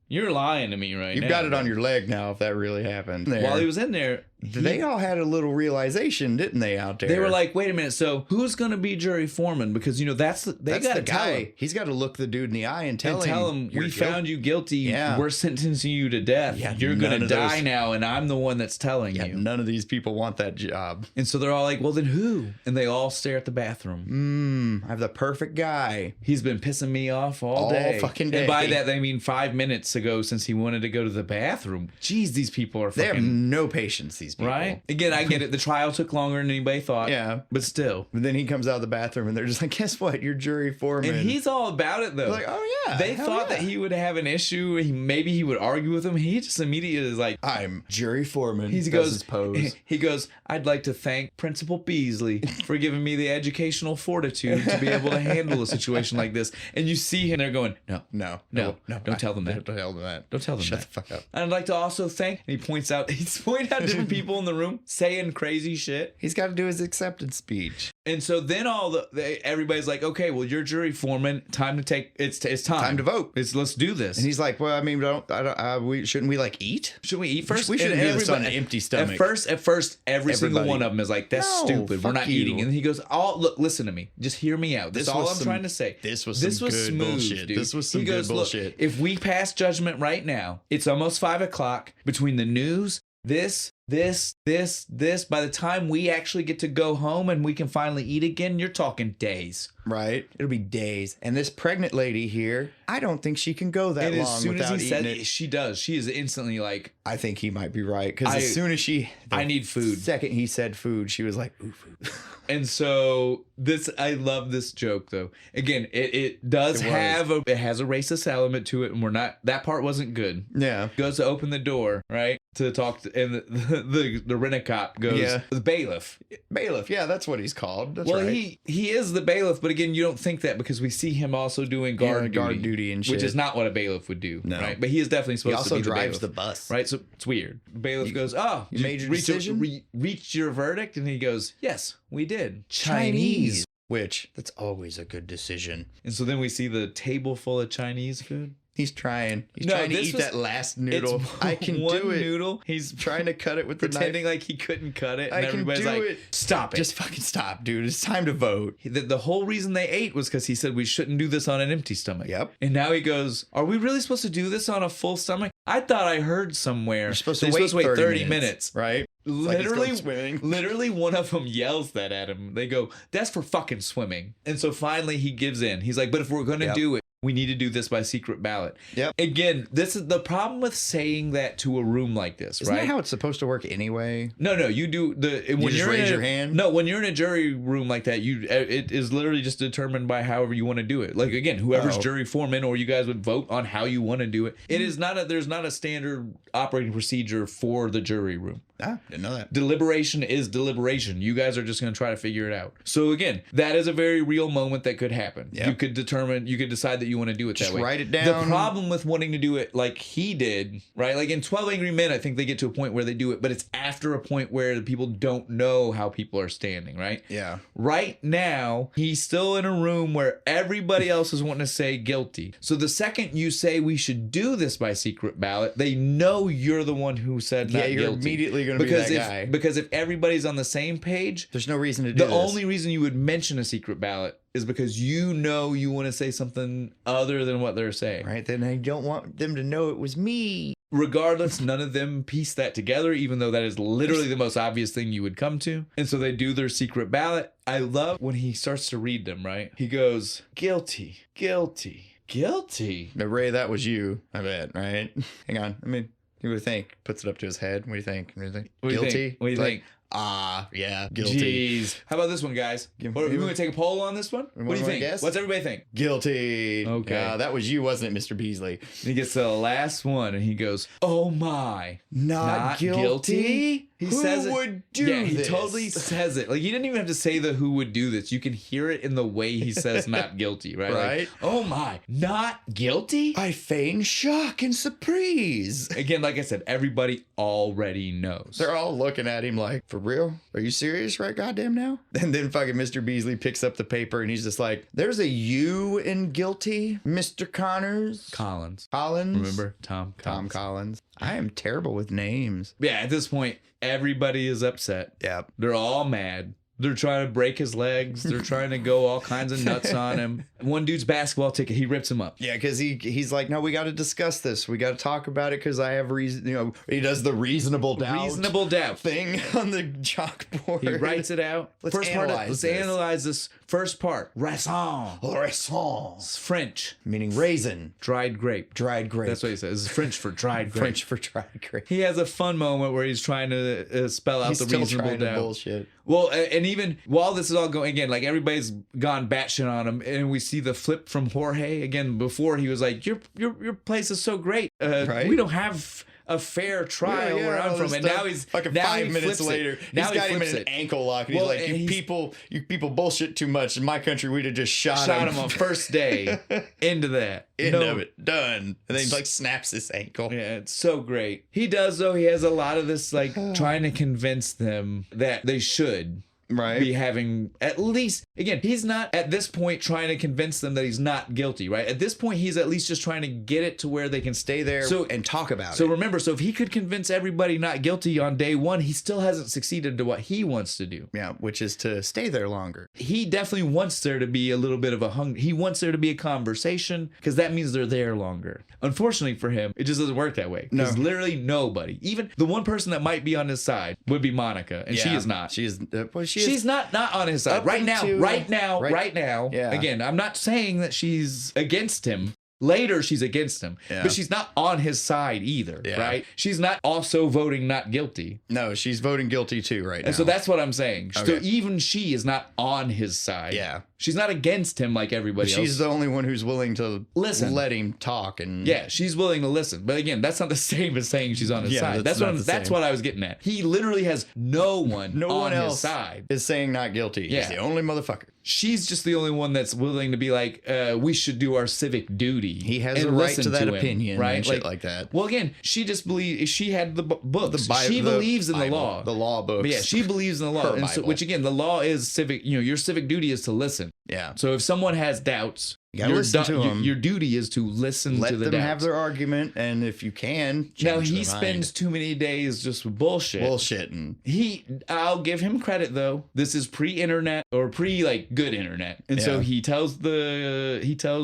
You're lying to me right now. You've got it on your leg now. If that really happened. While he was in there, They all had a little realization, didn't they, out there? they were like, "Wait a minute. So who's gonna be jury foreman? Because that's got the to tell him. guy. He's got to look the dude in the eye and tell him, we found you guilty. Yeah. We're sentencing you to death. Yeah, You're none gonna of die those- now, and I'm the one that's telling Yeah, you." none of these people want that job. And so they're all like, "Well, then who?" And they all stare at the bathroom. I have the perfect guy. He's been pissing me off all day. fucking day. And by that, they mean 5 minutes ago since he wanted to go to the bathroom. Jeez, these people are They have fucking... no patience, these people. Right? Again, I get it. The trial took longer than anybody thought. Yeah. But still. But then he comes out of the bathroom and they're just like, guess what? You're jury foreman. And he's all about it, though. They're like, oh, yeah. They hell thought that yeah. he would have an issue. Maybe he would argue with him. He just immediately is like, I'm jury foreman. he Does goes, his pose. he goes, "I'd like to thank Principal Beasley for giving me the educational fortitude to be able to handle a situation like this." And you see him there going, no, No. don't tell them that. Don't tell them that. Don't tell them Shut that. the fuck up. And I'd like to also thank, and he's pointing out different people in the room saying crazy shit. He's got to do his acceptance speech. And so then everybody's like, "Okay, well, you're jury foreman. Time to take, it's time. Time to vote. Let's do this." And he's like, well, I mean, shouldn't we like eat? Should we eat first? We shouldn't And do this on an everybody- empty stomach. At first, every single Everybody. one of them is like, "That's No, stupid. We're fuck not you." eating." And he goes, look, listen to me. Just hear me out. This is This all was I'm some- trying to say. this was some good bullshit. Dude. This was some He good goes, "Look, bullshit." if we pass judgment right now, it's almost 5:00 between the news, this. By the time we actually get to go home and we can finally eat again, you're talking days. Right? It'll be days. And this pregnant lady here, I don't think she can go that And long as soon as without he eating said it. she does. She is instantly like, I think he might be right. Because I- as soon as I need food. Second he said food, she was like, ooh, food. And so I love this joke though. Again, it has a racist element to it, and that part wasn't good. Yeah. Goes to open the door, right, to talk to, and the rent-a-cop goes, Yeah. "The bailiff." Bailiff. Yeah, that's what he's called. That's Well, right. he is the bailiff, but again, you don't think that because we see him also doing guard duty and shit. which is not what a bailiff would do, No. right? But he is definitely He supposed to also be drives the the bailiff. bus. Right, so it's weird. The bailiff goes, "Oh, you made your decision? reach your verdict," and he goes, "Yes, we did. Chinese. Which, that's always a good decision. And so then we see the table full of Chinese food. He's trying. He's No, trying to this eat was- that last noodle. It's I can one do it. noodle. He's Trying to cut it with the pretending knife. like he couldn't cut it, and I can everybody's do like, it. "Stop it!" Just fucking stop, dude. It's time to vote. The whole reason they ate was because he said we shouldn't do this on an empty stomach. Yep. And now he goes, "Are we really supposed to do this on a full stomach? I thought I heard somewhere You're supposed they're to wait 30 minutes. Right? Like he's going swimming. Literally, one of them yells that at him. They go, "That's for fucking swimming." And so finally he gives in. He's like, "But if we're going to Yep. do it, we need to do this by secret ballot." Yep. Again, this is the problem with saying that to a room like this, Isn't right? that how it's supposed to work anyway? No, you do when just you're raise in your hand? No, when you're in a jury room like that, it is literally just determined by however you want to do it. Like again, whoever's Oh. jury foreman, or you guys would vote on how you want to do it. It is not there's not a standard operating procedure for the jury room. Ah, didn't know that. Deliberation is deliberation. You guys are just going to try to figure it out. So again, that is a very real moment that could happen. Yep. You could decide that you want to do it Just that way. write it The down. problem with wanting to do it like he did, right? Like in 12 Angry Men, I think they get to a point where they do it, but it's after a point where the people don't know how people are standing, right? Yeah. Right now, he's still in a room where everybody else is wanting to say guilty. So the second you say we should do this by secret ballot, they know you're the one who said Yeah, not you're guilty. immediately going to be that guy. Because if everybody's on the same page, There's no reason to do the this. only reason you would mention a secret ballot is because you know you want to say something other than what they're saying. Right? Then I don't want them to know it was me. Regardless, none of them piece that together, even though that is literally the most obvious thing you would come to. And so they do their secret ballot. I love when he starts to read them, right? He goes, guilty, guilty, guilty. Now, Ray, that was you, I bet, right? Hang on. I mean, what do you think? Puts it up to his head. What do you think? What do you think? What do you Guilty? think? What do you Like, think? Yeah, guilty. Jeez. How about this one, guys? Are we going to take a poll on this one? What do you think? Guess? What's everybody think? Guilty. Okay. That was you, wasn't it, Mr. Beasley? He gets to the last one and he goes, "Oh my, not guilty? He Who says it. would do Yeah, he this? totally says it. Like, he didn't even have to say the who would do this. You can hear it in the way he says not guilty, right? Right. Like, oh my, not guilty? I feign shock and surprise. Again, like I said, everybody already knows. They're all looking at him like, for real? Are you serious right goddamn now? And then fucking Mr. Beasley picks up the paper and he's just like, there's a U in guilty, Mr. Collins. Collins. Remember? Tom Collins. I am terrible with names. Yeah, at this point, everybody is upset. Yep. They're all mad. They're trying to break his legs. They're trying to go all kinds of nuts on him. One dude's basketball ticket, he rips him up. Yeah, because he's like, no, we got to discuss this. We got to talk about it because I have reason. You know, he does the reasonable doubt thing on the chalkboard. He writes it out. Let's analyze this. First part. Raisin. It's French. Meaning raisin. Dried grape. That's what he says. It's French for dried grape. French for dried grape. He has a fun moment where he's trying to spell out the reasonable doubt. Bullshit. Well, and even while this is all going, again, like everybody's gone batshit on him, and we see the flip from Jorge again. Before he was like, "Your place is so great. Right? We don't have a fair trial where I'm from," and now he's fucking now 5 minutes later. He's got him in an ankle lock, and he's like, "You people bullshit too much. In my country, we'd have just shot him on first day." Into that, end of it, done. And then he like snaps his ankle. Yeah, it's so great. He does though. He has a lot of this like trying to convince them that they should. Right. Be having at least, again, he's not at this point trying to convince them that he's not guilty, right? At this point, he's at least just trying to get it to where they can stay there and talk about it. So remember, if he could convince everybody not guilty on day one, he still hasn't succeeded to what he wants to do. Yeah, which is to stay there longer. He definitely wants there to be a little bit of a he wants there to be a conversation because that means they're there longer. Unfortunately for him, it just doesn't work that way. Because literally nobody, even the one person that might be on his side would be Monica, and she is not. She's not on his side right now. Yeah. Again, I'm not saying that she's against him. Later, she's against him, but she's not on his side either, right? She's not also voting not guilty. No, she's voting guilty too right now. And so that's what I'm saying. Okay. So even she is not on his side. Yeah. She's not against him like everybody else. She's the only one who's willing to listen, let him talk, and she's willing to listen. But again, that's not the same as saying she's on his side. That's what I was getting at. He literally has no one on his side is saying not guilty. Yeah. He's the only motherfucker. She's just the only one that's willing to be like, we should do our civic duty. He has a right to that opinion, right? And shit like that. Well, again, she just believes she had the books. She believes in the law, the law books. But yeah, she believes in the law, and so, which again, the law is civic. You know, your civic duty is to listen. Yeah. So if someone has doubts, you gotta listen to them. Your duty is to listen to the doubts. Let them have their argument, and if you can, now he spends too many days just bullshitting. I'll give him credit though. This is pre-internet or good internet, and so he tells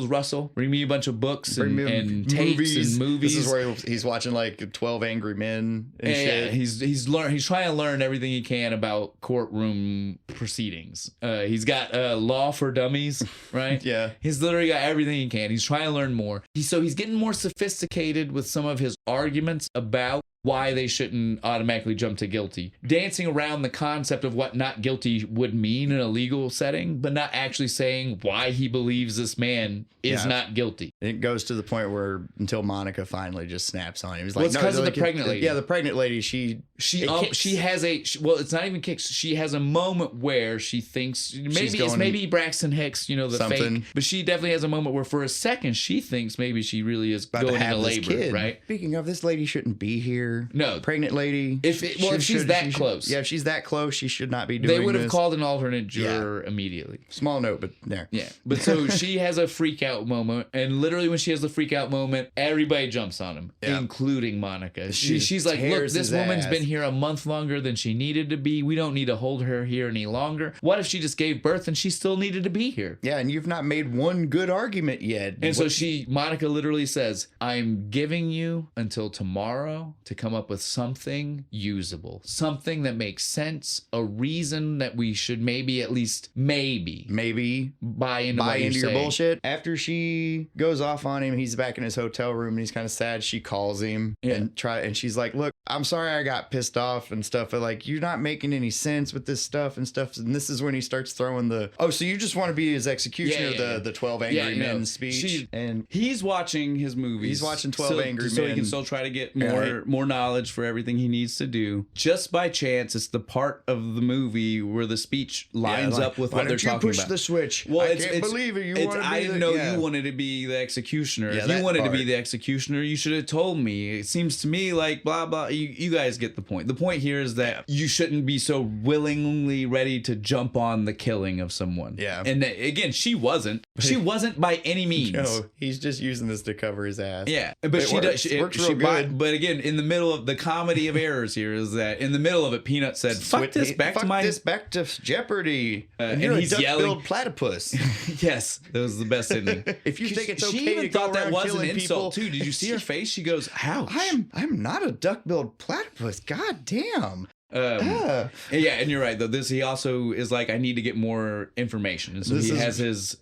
Russell, bring me a bunch of books and tapes and movies. This is where he's watching like 12 Angry Men and shit. Yeah, he's trying to learn everything he can about courtroom proceedings. He's got Law for Dummies, right? Yeah, he's literally got everything he can. He's trying to learn more. He's getting more sophisticated with some of his arguments about why they shouldn't automatically jump to guilty. Dancing around the concept of what not guilty would mean in a legal setting, but not actually saying why he believes this man is not guilty. It goes to the point where until Monica finally just snaps on him. He's like, it's because of the pregnant lady. Yeah, the pregnant lady, she has it's not even kicks. She has a moment where she thinks maybe Braxton Hicks, the fake. But she definitely has a moment where for a second she thinks maybe she really is going into labor, right? Speaking of, this lady shouldn't be here. No, pregnant lady. If she's that close, if she's that close, she should not be doing. They would have called an alternate juror immediately. Small note, but there. Yeah, but so she has a freak out moment, and literally when she has the freak out moment, everybody jumps on him, including Monica. She's like, "Look, this woman's been here a month longer than she needed to be. We don't need to hold her here any longer. What if she just gave birth and she still needed to be here?" Yeah, and you've not made one good argument yet. And so Monica literally says, "I'm giving you until tomorrow to come up with something usable, something that makes sense, a reason that we should maybe at least buy into your bullshit. After she goes off on him, he's back in his hotel room and he's kind of sad. She calls him and she's like, look, I'm sorry I got pissed off and stuff, but like, you're not making any sense with this stuff and stuff. And this is when he starts throwing so you just want to be his executioner, the 12 Angry Men speech. And he's watching his movies. He's watching 12 Angry Men. So he can still try to get more knowledge for everything he needs to do. Just by chance, it's the part of the movie where the speech lines up with what they're talking about. Why don't you push the switch? Well, I can't believe it. You wanted to be the executioner. If you wanted to be the executioner, you should have told me. It seems to me like blah, blah. You guys get the point. The point here is that you shouldn't be so willingly ready to jump on the killing of someone. Yeah. And again, she wasn't. She wasn't by any means. No, he's just using this to cover his ass. Yeah. But it works real good. But again, in the middle of the comedy of errors here is that in the middle of it, Peanut said, fuck this back to Jeopardy. And he's yelling platypus. Yes, that was the best ending. If you think it's okay she even to go thought that around was an killing insult people, too. Did you see her face? She goes, ouch. I'm not a duck-billed platypus. God damn. Yeah, and you're right though. He also is like, I need to get more information, and so he has his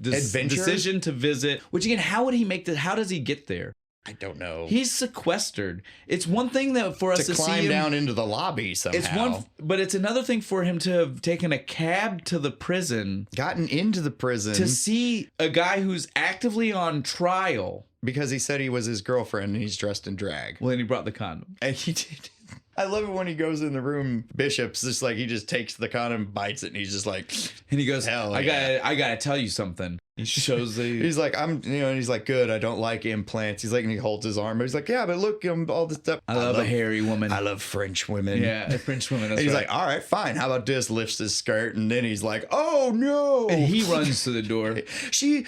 decision to visit. Which again, how would he make that? How does he get there? I don't know. He's sequestered. It's one thing that for us to climb see him down into the lobby somehow. But it's another thing for him to have taken a cab to the prison, gotten into the prison to see a guy who's actively on trial because he said he was his girlfriend and he's dressed in drag. Well, then he brought the condom, and he did. I love it when he goes in the room. Bishop's just like, he just takes the condom, bites it, and he's just like, and he goes, I gotta tell you something. He shows he's like, and he's like, good, I don't like implants. He's like, and he holds his arm. He's like, yeah, but look, all this stuff. I love a hairy woman. I love French women. Yeah, French women. And he's like, all right, fine. How about this? Lifts his skirt, and then he's like, oh no. And he runs to the door. She,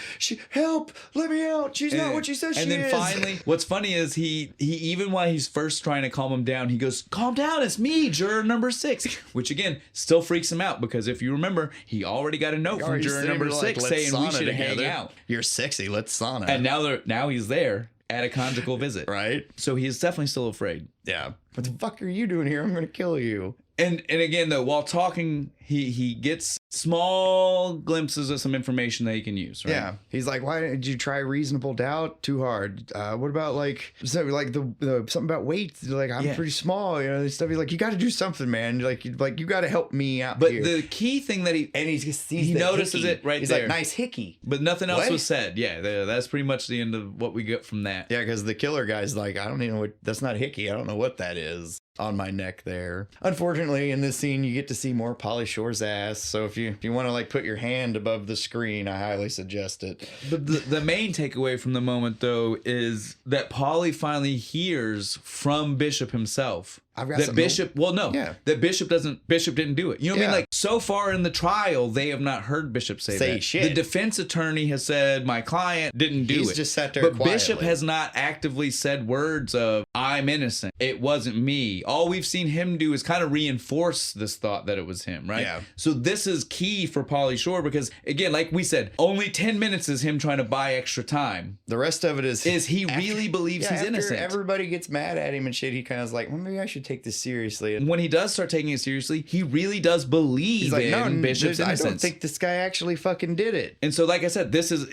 help, let me out. She's not what she says she is. And then finally, what's funny is he even while he's first trying to calm him down, he goes, calm down, it's me, juror number 6. Which again, still freaks him out because if you remember, he already got a note from juror number 6 saying we should hang out. You're sexy, let's sauna. And now he's there at a conjugal visit. Right. So he is definitely still afraid. Yeah. What the fuck are you doing here? I'm gonna kill you. And again though, while talking, he gets small glimpses of some information that he can use, right? Yeah. He's like, why did you try reasonable doubt? Too hard. What about the something about weight? Like, I'm pretty small, stuff. He's like, you got to do something, man. Like you got to help me out. But here. the key thing that he notices hickey. it right he's there. He's like, nice hickey. But nothing else was said. Yeah, that's pretty much the end of what we get from that. Yeah, because the killer guy's like, I don't even know what, that's not hickey. I don't know what that is on my neck there. Unfortunately, in this scene, you get to see more Pauly Shore's ass. So if you want to put your hand above the screen, I highly suggest it. But the main takeaway from the moment though is that Pauly finally hears from Bishop himself. That Bishop didn't do it. You know what I mean? Like, so far in the trial, they have not heard Bishop say that. Shit. The defense attorney has said, my client didn't do it. He's just sat there But quietly. Bishop has not actively said words of, I'm innocent. It wasn't me. All we've seen him do is kind of reinforce this thought that it was him, right? Yeah. So this is key for Pauly Shore because, again, like we said, only 10 minutes is him trying to buy extra time. The rest of it is he really believes he's innocent. Everybody gets mad at him and shit. He kind of is like, well, maybe I should take this seriously. And when he does start taking it seriously, he really does believe in Bishop's innocence. I don't think this guy actually fucking did it. And so, like I said, this is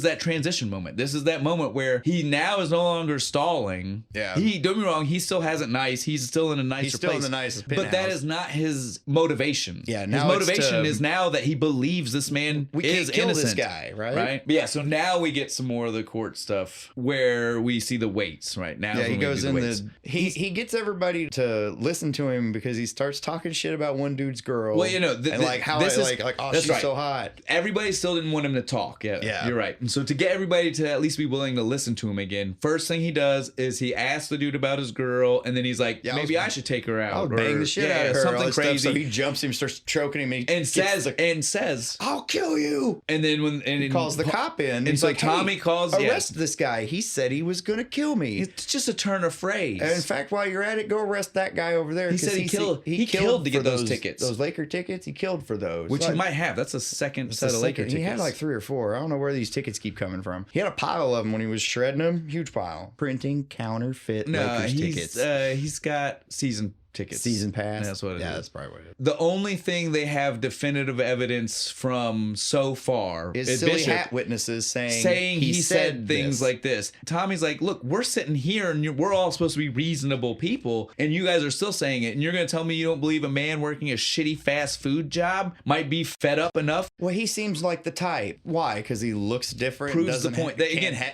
that transition moment. This is that moment where he now is no longer stalling. Yeah. Don't get me wrong. He's still has it nice. He's still in a nicer place. He's still in the nicest penthouse. But that is not his motivation. Yeah. His motivation is now that he believes this man is kill innocent. This guy, right? Right. But yeah. So now we get some more of the court stuff where we see the weights. Right now. Yeah. He goes in he gets everybody to listen to him because he starts talking shit about one dude's girl. Well, she's so hot. Everybody still didn't want him to talk. Yeah, you're right. And so to get everybody to at least be willing to listen to him again, first thing he does is he asks the dude about his girl, and then he's like, maybe I should take her out. I'll bang the shit out of her. Something crazy. So he jumps him, starts choking him, and says, I'll kill you. And then he calls the cop in. And so like, Tommy calls, arrest this guy. He said he was going to kill me. It's just a turn of phrase. And in fact, while you're at it, go arrest that guy over there. He said he killed to get those tickets. Those Laker tickets, he killed for those. Which he might have. That's a second set of Laker tickets. He had like 3 or 4. I don't know where these tickets keep coming from. He had a pile of them when he was shredding them. Huge pile. Printing counterfeit counterfeit No, Lakers tickets. He's got season tickets. Season pass. That's what it is. Yeah, that's probably what it is. The only thing they have definitive evidence from so far Is silly hat witnesses saying he said things this. like this. Tommy's like, look, we're sitting here and we're all supposed to be reasonable people, and you guys are still saying it, and you're going to tell me you don't believe a man working a shitty fast food job might be fed up enough? Well, he seems like the type. Why? Because he looks different. Proves doesn't the point.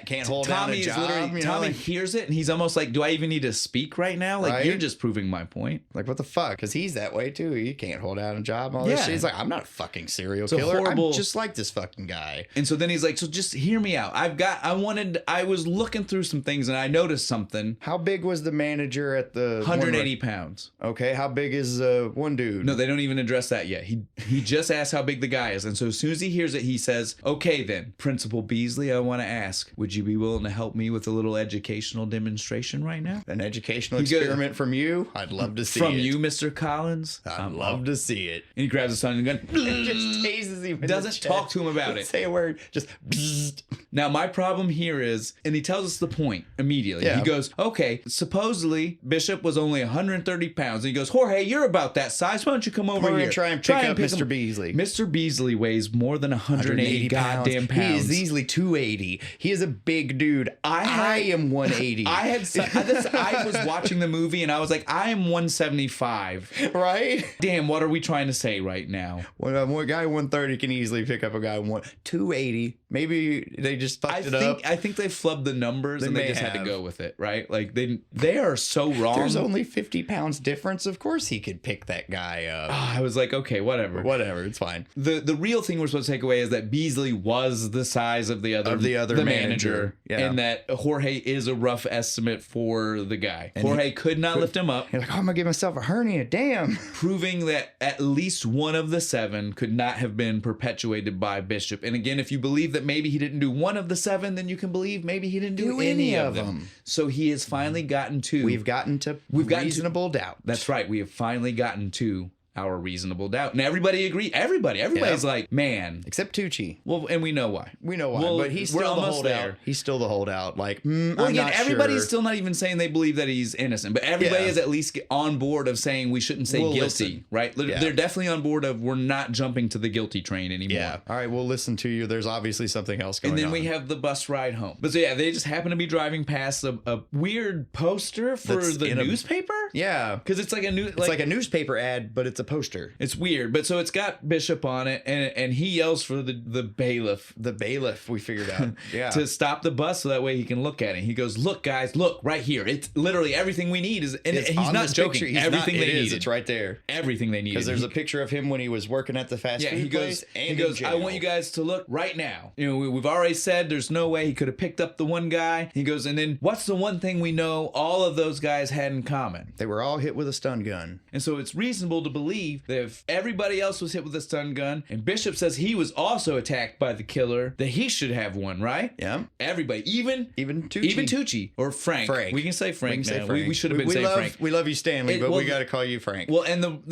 Can't hold down a job. Tommy hears it, and he's almost like, do I even need to speak right now? Like, right? You're just proving my point. Like, what the fuck? Because he's that way too. He can't hold down a job. All this shit. He's like, I'm not a fucking serial killer. I'm just like this fucking guy. And so then he's like, so just hear me out. I was looking through some things and I noticed something. How big was the manager at the 180 pounds. Okay, how big is one dude? No, they don't even address that yet. He just asked how big the guy is. And so as soon as he hears it, he says, okay then, Principal Beasley, I want to ask, would you be willing to help me with a little educational demonstration right now? An educational experiment from you? I'd love to see it. From you, Mr. Collins? I'd love to see it. And he grabs his son and gun. And just tases him. Doesn't talk to him about it. Say a word. Just. Bzzzt. Now, my problem here is, and he tells us the point immediately. Yeah. He goes, okay, supposedly Bishop was only 130 pounds. And he goes, Jorge, you're about that size. Why don't you come over here? And try and pick up Mr. Beasley. Mr. Beasley weighs more than 180 goddamn pounds. He is easily 280. He is a big dude. I am 180. I was watching the movie and I was like, I am 175. Right? Damn, what are we trying to say right now? One guy 130 can easily pick up a guy 280. Maybe they just fucked it up. I think they flubbed the numbers and they just had to go with it, right? Like they are so wrong. There's only 50 pounds difference. Of course he could pick that guy up. I was like, okay, whatever. Whatever, it's fine. The real thing we're supposed to take away is that Beasley was the size of the other manager. Yeah. And that Jorge is a rough estimate for the guy. And Jorge could not lift him up. You're like, oh, I'm gonna give myself a hernia, damn. Proving that at least one of the 7 could not have been perpetuated by Bishop. And again, if you believe that maybe he didn't do one of the 7, then you can believe maybe he didn't do any of them. So he has finally gotten to... We've gotten reasonable doubt. That's right. We have finally gotten to our reasonable doubt. And everybody agreed. Everybody's like, man. Except Tucci. Well, and we know why. But he's still the holdout. There. He's still the holdout. Like, well, again, everybody's still not even saying they believe that he's innocent, but everybody is at least on board of saying we shouldn't say guilty, right? They're definitely on board of we're not jumping to the guilty train anymore. Yeah. All right, we'll listen to you. There's obviously something else going on. And then we have the bus ride home. But so they just happen to be driving past a weird poster for the newspaper. Yeah, because it's like it's like a newspaper ad, but it's a poster. It's weird, but so it's got Bishop on it, and he yells for the bailiff. The bailiff, we figured out. Yeah, to stop the bus so that way he can look at it. He goes, "Look, guys, look right here. It's literally everything we need." And he's not joking. Everything they need. It's right there. Everything they need. Because there's a picture of him when he was working at the fast food place. He goes, "I want you guys to look right now. You know, we've already said there's no way he could have picked up the one guy." He goes, and then what's the one thing we know all of those guys had in common? They were all hit with a stun gun. And so it's reasonable to believe that if everybody else was hit with a stun gun, and Bishop says he was also attacked by the killer, that he should have one, right? Yeah. Everybody, even Tucci or Frank. We can say Frank now. We should have been saying Frank. We love you, Stanley, but we got to call you Frank. Well, and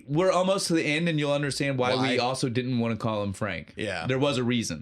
we're almost to the end, and you'll understand why we also didn't want to call him Frank. Yeah. There was a reason.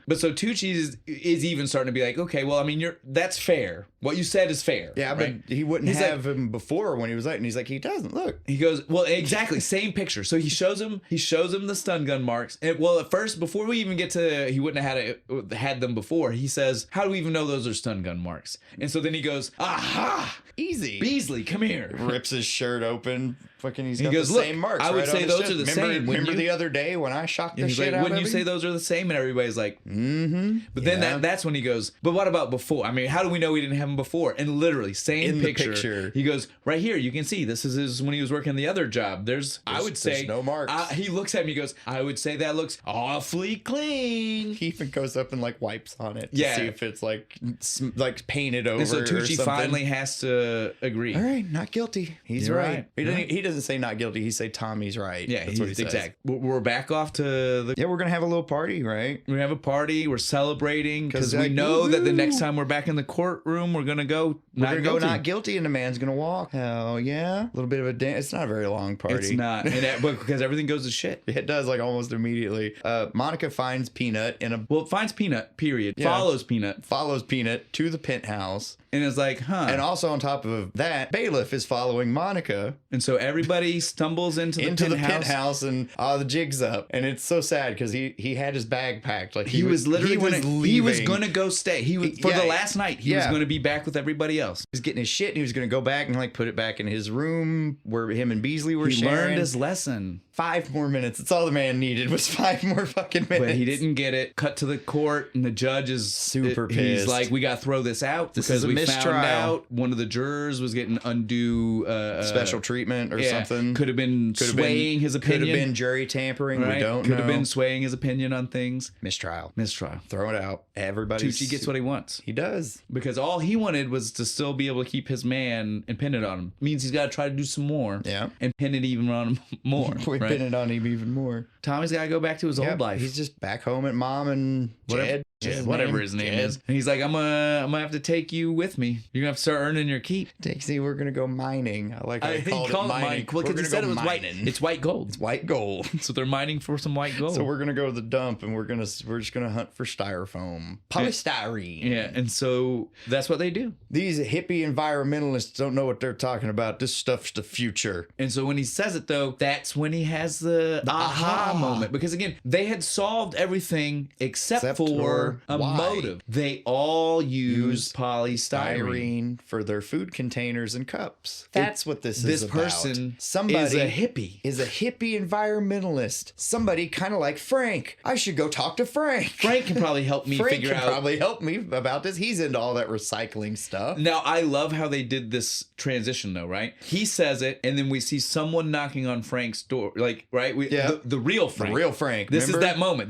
But so Tucci is even starting to be like, okay, well, I mean, that's fair. What you said is fair. Yeah, right? but he wouldn't have him before when he was late, and he's like, he doesn't look. He goes, well, exactly, same picture. So he shows him the stun gun marks. And well, at first, before we even get to he wouldn't have had them before, he says, how do we even know those are stun gun marks? And so then he goes, aha, easy, Beasley, come here. Rips his shirt open. Fucking, he goes, the look, same marks. I would right say those are the same. Remember the other day when I shocked the shit out of him? Wouldn't you say those are the same? And everybody's like, mm-hmm. But then that's when he goes, but what about before? I mean, how do we know we didn't have him before? And literally, same picture. He goes, right here, you can see this is his when he was working the other job. I would say there's no marks. He looks at me, he goes, I would say that looks awfully clean. He even goes up and like wipes on it to see if it's like painted over. And so Tucci finally has to agree. All right, not guilty. He's right. He doesn't say not guilty. He say Tommy's right. Yeah, that's what he says. Exactly. We're back off to the. Yeah, we're gonna have a little party, right? We have a party. We're celebrating because we know that the next time we're back in the courtroom, we're gonna go not guilty, and the man's gonna walk. Hell yeah! A little bit of a dance. It's not a very long party. It's not, but because everything goes to shit. It does, like almost immediately. Monica finds Peanut finds Peanut. Period. Yeah. Follows Peanut to the penthouse. And it's like, huh. And also on top of that, Bailiff is following Monica. And so everybody stumbles into the penthouse and the jig's up. And it's so sad because he had his bag packed. Like he was gonna go stay. For the last night, he was gonna be back with everybody else. He was getting his shit and he was gonna go back and like put it back in his room where him and Beasley were sharing. He learned his lesson. 5 more minutes. That's all the man needed was 5 more fucking minutes. But he didn't get it. Cut to the court and the judge is super pissed. He's like, we got to throw this out because we found out one of the jurors was getting undue special treatment or something. Could have been swaying his opinion. Could have been jury tampering. Right? We don't know. Could have been swaying his opinion on things. Mistrial. Throw it out. Tucci gets what he wants. He does. Because all he wanted was to still be able to keep his man and pin it on him. Means he's got to try to do some more. Yeah. And pin it even on him more. Pin it on him even more. Tommy's got to go back to his old life. He's just back home at mom and Jed. Whatever his name is. And he's like, I'm gonna have to take you with me. You're gonna have to start earning your keep. Dixie, we're gonna go mining. I like how he called it mining. Well, because he said it was white. It's white gold. It's white gold. So they're mining for some white gold. So we're gonna go to the dump and we're just gonna hunt for styrofoam. Polystyrene. Yeah, and so that's what they do. These hippie environmentalists don't know what they're talking about. This stuff's the future. And so when he says it though, that's when he has the aha moment. Because again, they had solved everything except for a motive. They all use polystyrene for their food containers and cups. That's what this is about. This person Somebody is a hippie. Is a hippie environmentalist. Somebody kind of like Frank. I should go talk to Frank. Frank can probably help me figure out. Probably help me about this. He's into all that recycling stuff. Now, I love how they did this transition though, right? He says it, and then we see someone knocking on Frank's door. Like, right? The real Frank. The real Frank. This is that moment.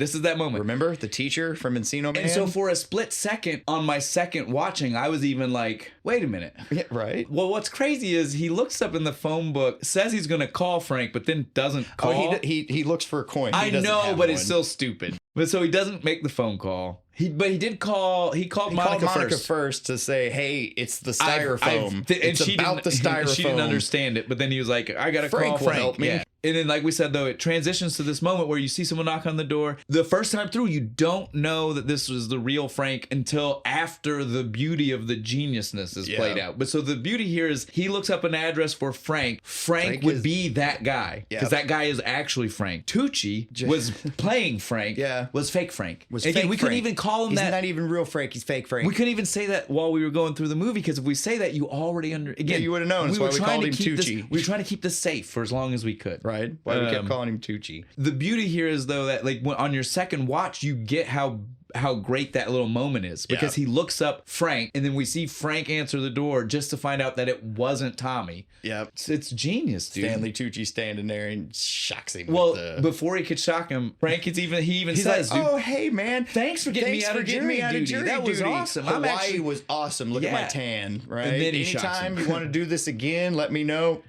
Remember the teacher from Encino Man? And so for a split second on my second watching, I was even like, wait a minute. Yeah, right. Well, what's crazy is he looks up in the phone book, says he's going to call Frank, but then doesn't call. Oh, he looks for a coin. I know, but it's still stupid. But so he doesn't make the phone call. But he did call. He called Monica first to say, "Hey, it's the styrofoam. It's about the styrofoam." She didn't understand it, but then he was like, "I gotta call Frank." Help me. Yeah. And then, like we said, though, it transitions to this moment where you see someone knock on the door. The first time through, you don't know that this was the real Frank until after the beauty of the geniusness is played out. But so the beauty here is he looks up an address for Frank. Frank would be that guy because that guy is actually Frank. Tucci was playing Frank. Was fake Frank. Again, we couldn't even call him that. He's not even real Frank. He's fake Frank. We couldn't even say that while we were going through the movie because if we say that, you already again, you would have known. That's why we called him Tucci. We were trying to keep this safe for as long as we could. Right. Why we kept calling him Tucci. The beauty here is though that like on your second watch, you get how great that little moment is because he looks up Frank and then we see Frank answer the door just to find out that it wasn't Tommy. Yep. It's genius, dude. Stanley Tucci standing there and shocks him. Well, before he could shock him, Frank even says, like, dude, "Oh, hey man, thanks for getting me out of jury duty. That was awesome. Hawaii was awesome. Look at my tan, right? And then anytime you want to do this again, let me know."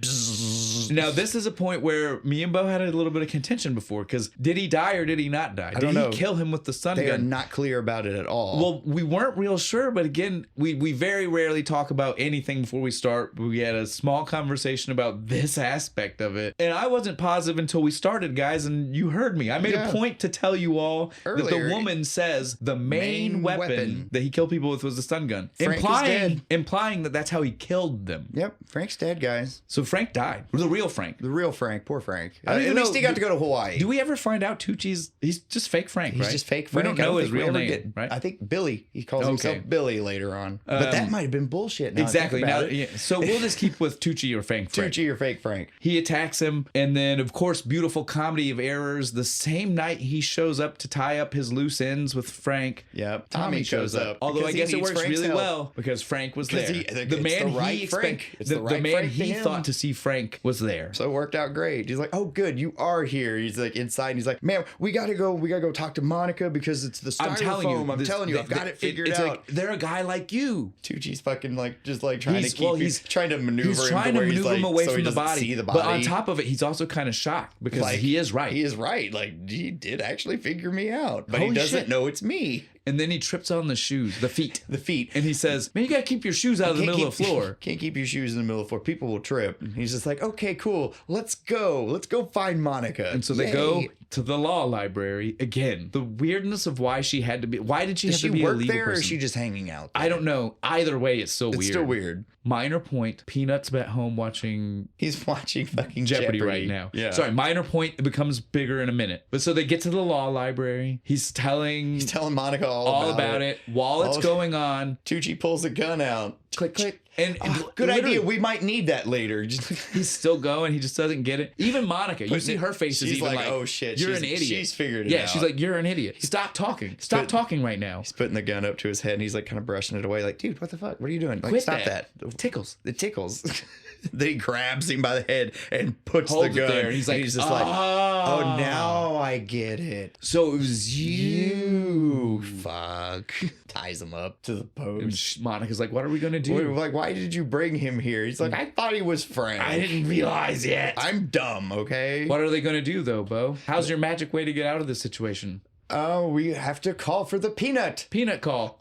Now, this is a point where me and Bo had a little bit of contention before because did he die or did he not die? I don't know. Did he kill him with the stun gun? They are not clear about it at all. Well, we weren't real sure, but again, we very rarely talk about anything before we start. We had a small conversation about this aspect of it, and I wasn't positive until we started, guys, and you heard me. I made a point to tell you all that the woman says the main weapon that he killed people with was the stun gun, implying that that's how he killed them. Yep, Frank's dead, guys. So Frank died. The real Frank. The real Frank. Poor Frank. At least he got to go to Hawaii. Do we ever find out Tucci's? He's just fake Frank, right? He's just fake Frank. We don't know his real name, right? I think Billy. He calls himself Billy later on. But that might have been bullshit. Now exactly. So we'll just keep with Tucci or fake Frank. Tucci or fake Frank. He attacks him, and then of course, beautiful comedy of errors. The same night he shows up to tie up his loose ends with Frank. Yep. Tommy shows up. Although I guess it works really well because Frank was there. The man he thought to see Frank was there. So it worked out great. He's like, "Oh, good, you are here." He's like inside. And he's like, "Man, we gotta go talk to Monica because it's the styrofoam. I'm telling you, I've got it figured out." Like, they're a guy like you. Tucci's fucking like just like trying to keep. He's trying to maneuver him away from the body. But on top of it, he's also kind of shocked because he is right. He is right. Like he did actually figure me out, but he doesn't know it's me. And then he trips on the shoes, the feet. And he says, "Man, you gotta keep your shoes out of the middle of the floor. Can't keep your shoes in the middle of the floor. People will trip." And he's just like, "Okay, cool. Let's go. Let's go find Monica." And so they go to the law library. Again, the weirdness of why she had to be. Why did she have to be a work legal there, person? or is she just hanging out there? I don't know. Either way, it's still It's weird. still weird. Minor point. Peanuts at home watching He's watching fucking Jeopardy right now. Yeah. Sorry, minor point. It becomes bigger in a minute. But so they get to the law library. He's telling Monica all about it while it's going on. Tucci pulls a gun out. Click, click. And good literally, idea. We might need that later. he's still going. He just doesn't get it. Even Monica, you see her face is she's even like, oh shit, you're an idiot. She's figured it out. Yeah, she's like, you're an idiot. Stop talking. Stop talking right now. He's putting the gun up to his head and he's like kind of brushing it away. Like, dude, what the fuck? What are you doing? Like, Quit stop that. that. Tickles. It tickles. Then he grabs him by the head and puts Holds the it gun. there. And he's like, he's just like, oh, now I get it. So it was you. Fuck. Ties him up to the And post. Monica's like, what are we going to do? Like, why did you bring him here? He's like, I thought he was Frank. I didn't realize yet. I'm dumb, okay? What are they going to do, though, Bo? How's your magic way to get out of this situation? Oh, we have to call for the peanut. Peanut call.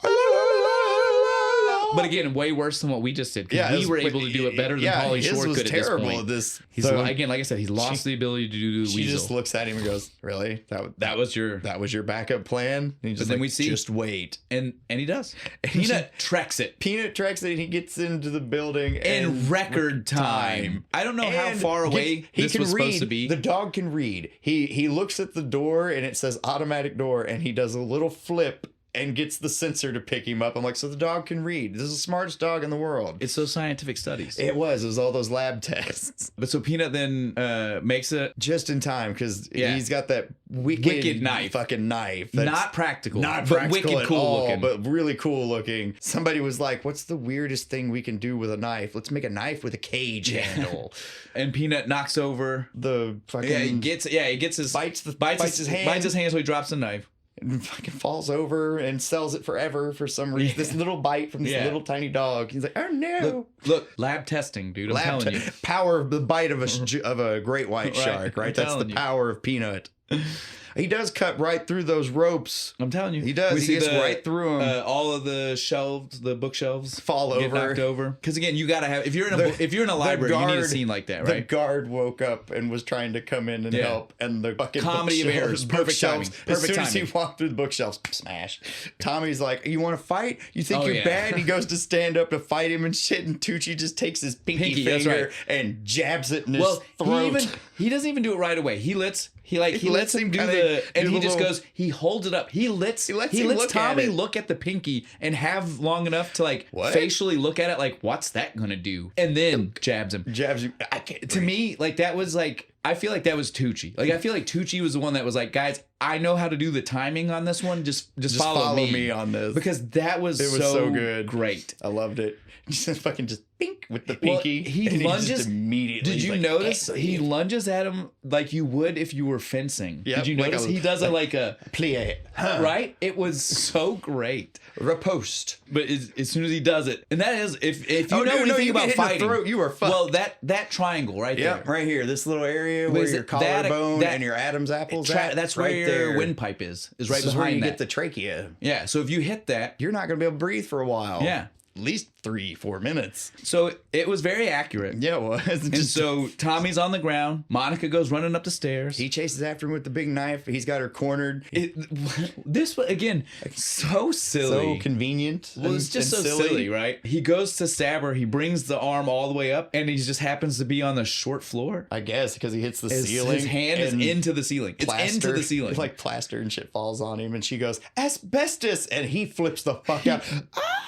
But again, way worse than what we just did. Because we were able to do it better than Pauly Shore could at this point. At this. He's again, like I said, he's lost the ability to do the She weasel. just looks at him and goes, "Really? That was your backup plan?" And he's just then we see, just wait, and he does. Peanut treks it. Peanut treks it. And he gets into the building in record time. I don't know how far away this was supposed to be. The dog can read. He looks at the door and it says automatic door, and he does a little flip and gets the sensor to pick him up. I'm like, so the dog can read. This is the smartest dog in the world. It's those scientific studies. It was all those lab tests. But so Peanut then makes it just in time because he's got that wicked knife. Fucking knife. That's not practical. But wicked cool all, looking. But really cool looking. Somebody was like, what's the weirdest thing we can do with a knife? Let's make a knife with a cage handle. And Peanut knocks over the fucking... he gets his... Bites his hand. Bites his hand so he drops the knife. And fucking falls over and sells it forever for some reason. This little bite from this little tiny dog. He's like, oh no! Look, lab testing, dude. I'm telling you, power of the bite of a great white shark. Right, that's the power of Peanut. He does cut right through those ropes. I'm telling you. He does. He gets right through them. All of the shelves, the bookshelves fall over. Get knocked over. Because again, you gotta have if you're in a library, you need a scene like that, right? The guard woke up and was trying to come in and help, and the fucking comedy of errors, perfect timing. As soon as he walked through the bookshelves, smash. Tommy's like, "You want to fight? You think you're bad?" He goes to stand up to fight him and shit, and Tucci just takes his pinky finger and jabs it in his throat. He doesn't even do it right away. He lets him do the, and he just goes, he holds it up. He lets Tommy look at the pinky and have long enough to like facially look at it like, what's that gonna do? And then jabs him. To me, like that was like, I feel like that was Tucci. Like I feel like Tucci was the one that was like, guys, I know how to do the timing on this one. Just follow me on this. Because that was so good. Great. I loved it. Just fucking pink with the pinky. Well, he lunges immediately. Did you notice he lunges at him like you would if you were fencing? Yep, Did you notice he does a plie? Right? It was so great. Riposte. But as soon as he does it, and that is if you know anything about fighting, you are fucked. Well, that triangle right there, right here, this little area where your collarbone and your Adam's apples that's where your windpipe is right behind where you that. get the trachea. Yeah, so if you hit that, you're not gonna be able to breathe for a while. Yeah. At least 3-4 minutes. So it was very accurate. Yeah, it was. And so Tommy's on the ground. Monica goes running up the stairs. He chases after him with the big knife. He's got her cornered. This was, again, so silly. So convenient. Well, it's just so silly, right? He goes to stab her. He brings the arm all the way up, and he just happens to be on the short floor. I guess, because he hits the ceiling. His hand is into the ceiling. It's into the ceiling. Like plaster and shit falls on him, and she goes, asbestos! And he flips the fuck out.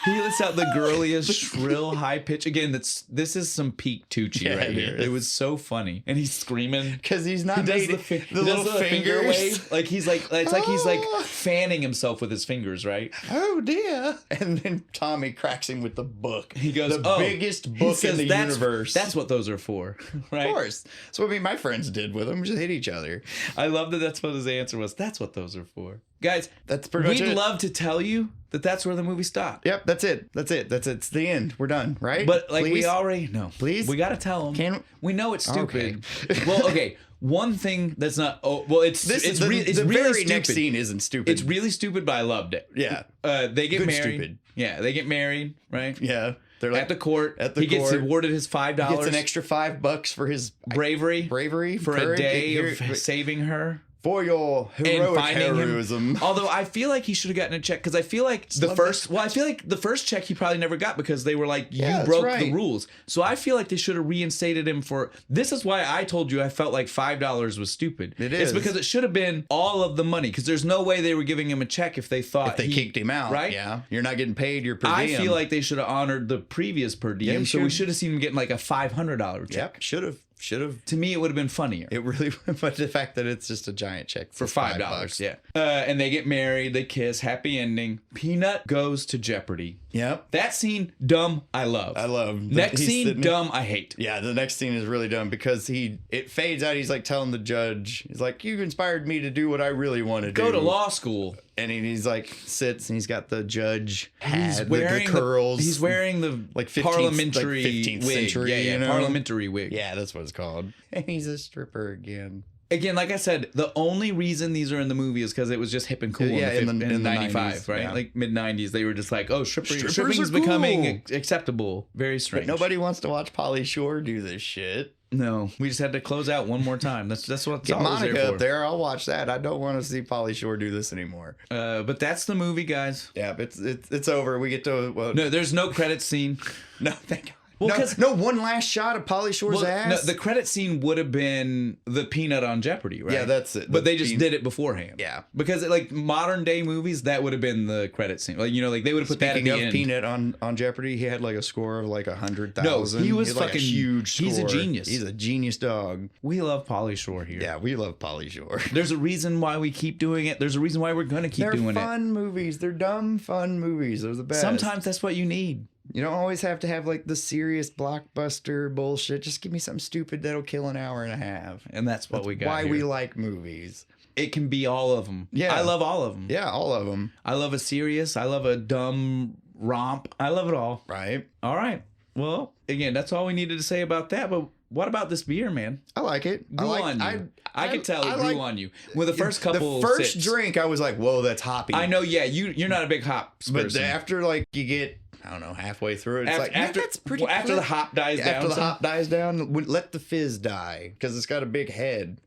He lets out the girliest, shrill, high pitch. Again, this is some peak Tucci right here. It was so funny, and he's screaming because he's not. He does the little finger wave, like he's like it's like he's like fanning himself with his fingers, right? Oh dear! And then Tommy cracks him with the book. He goes, the biggest book in the universe. That's what those are for, right? Of course. That's what my friends did with them. Just hit each other. I love that. That's what his answer was. That's what those are for. Guys, that's pretty much we'd love to tell you that that's where the movie stopped. Yep, that's it. It's the end. We're done, right? But like we already know. Please? We got to tell them. We know it's stupid. Okay. Well, okay. One thing that's not. Oh, well, it's the really very stupid. next scene isn't stupid. It's really stupid, but I loved it. Yeah. They get Good married. Stupid. Yeah, they get married, right? Yeah. They're like, at the court. He gets awarded his $5. He gets an extra $5 for his bravery for a day of saving her. for your heroic finding him. heroism. Although I feel like he should have gotten a check because I feel like the first check he probably never got because they were like, you broke the rules. So I feel like they should have reinstated him for. This is why I told you I felt like $5 was stupid. It is. It's because it should have been all of the money because there's no way they were giving him a check if they thought they kicked him out. Right? Yeah. You're not getting paid your per diem. I feel like they should have honored the previous per diem. So we should have seen him getting like a $500 check. Yep. Should have. To me, it would have been funnier. It really would, but the fact that it's just a giant check for $5. Yeah. And they get married, they kiss, happy ending. Peanut goes to Jeopardy. Yep. That scene, dumb, I love. Next scene, dumb, I hate. Yeah, the next scene is really dumb because it fades out. He's like telling the judge, he's like, you inspired me to do what I really want to do. Go to law school. And he's like sits and he's got the judge hat, he's wearing the curls. He's wearing the like 15th, parliamentary 15th wig. Century, Yeah, parliamentary wig. Yeah, that's what it's called. And he's a stripper again. Again, like I said, the only reason these are in the movie is because it was just hip and cool in 95, 90s, right? Yeah. Like mid-90s, they were just like, oh, Strippers stripping's are becoming cool. acceptable. Very strange. But nobody wants to watch Pauly Shore do this shit. No, we just had to close out one more time. That's what Get all Monica there for. up there. I'll watch that. I don't want to see Pauly Shore do this anymore. But that's the movie, guys. Yeah, it's over. We get to no. There's no credit scene. No, thank God. Well, no one last shot of Pauly Shore's ass. No, the credit scene would have been the Peanut on Jeopardy, right? Yeah, that's it. But they just did it beforehand. Yeah, because like modern day movies, that would have been the credit scene. Like like they would have put that at the end. Peanut on Jeopardy, he had like a score of like 100,000. No, he was fucking like a huge score. He's a genius. He's a genius dog. We love Pauly Shore here. Yeah, we love Pauly Shore. There's a reason why we keep doing it. There's a reason why we're gonna keep doing it. They're fun movies. They're dumb, fun movies. They're the best. Sometimes that's what you need. You don't always have to have like the serious blockbuster bullshit. Just give me something stupid that'll kill an hour and a half. And that's what we got. Why here. we like movies. It can be all of them. Yeah. I love all of them. Yeah, all of them. I love a serious. I love a dumb romp. I love it all. Right. All right. Well, again, that's all we needed to say about that. But what about this beer, man? I like it. I could tell it grew on you. With the first couple The first sips. drink, I was like, whoa, that's hoppy. I know, yeah, you're not a big hops But person. after like you get, I don't know, halfway through it, it's that's pretty after the hop dies down. After the hop dies down, let the fizz die because it's got a big head.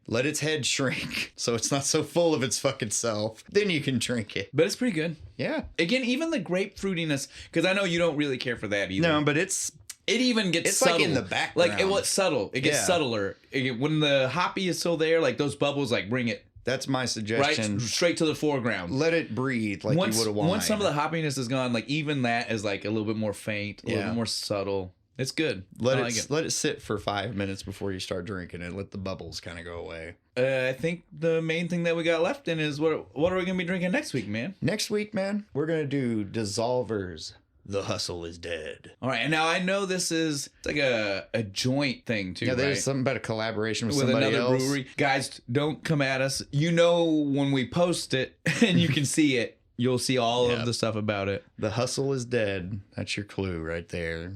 Let its head shrink so it's not so full of its fucking self. Then you can drink it. But it's pretty good. Yeah. Again, even the grapefruitiness, because I know you don't really care for that either. No, but it even gets subtle. like in the background. Like it's subtle. It gets subtler. When the hoppy is still there, like those bubbles, like bring it. That's my suggestion. Right, straight to the foreground. Let it breathe like you would have wanted. Once some of the hoppiness is gone, like even that is like a little bit more faint, a little bit more subtle. It's good. Let it sit for 5 minutes before you start drinking it. Let the bubbles kind of go away. I think the main thing that we got left in is what are we gonna be drinking next week, man? Next week, man, we're gonna do Dissolvers. The Hustle is Dead. All right, and now I know this is like a joint thing too. Yeah, there's right? something about a collaboration with another else. brewery. Guys, don't come at us. You know when we post it and you can see it, you'll see all of the stuff about it. The Hustle is Dead. That's your clue right there.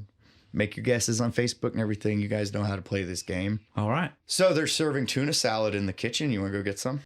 Make your guesses on Facebook and everything. You guys know how to play this game. All right. So they're serving tuna salad in the kitchen. You want to go get some?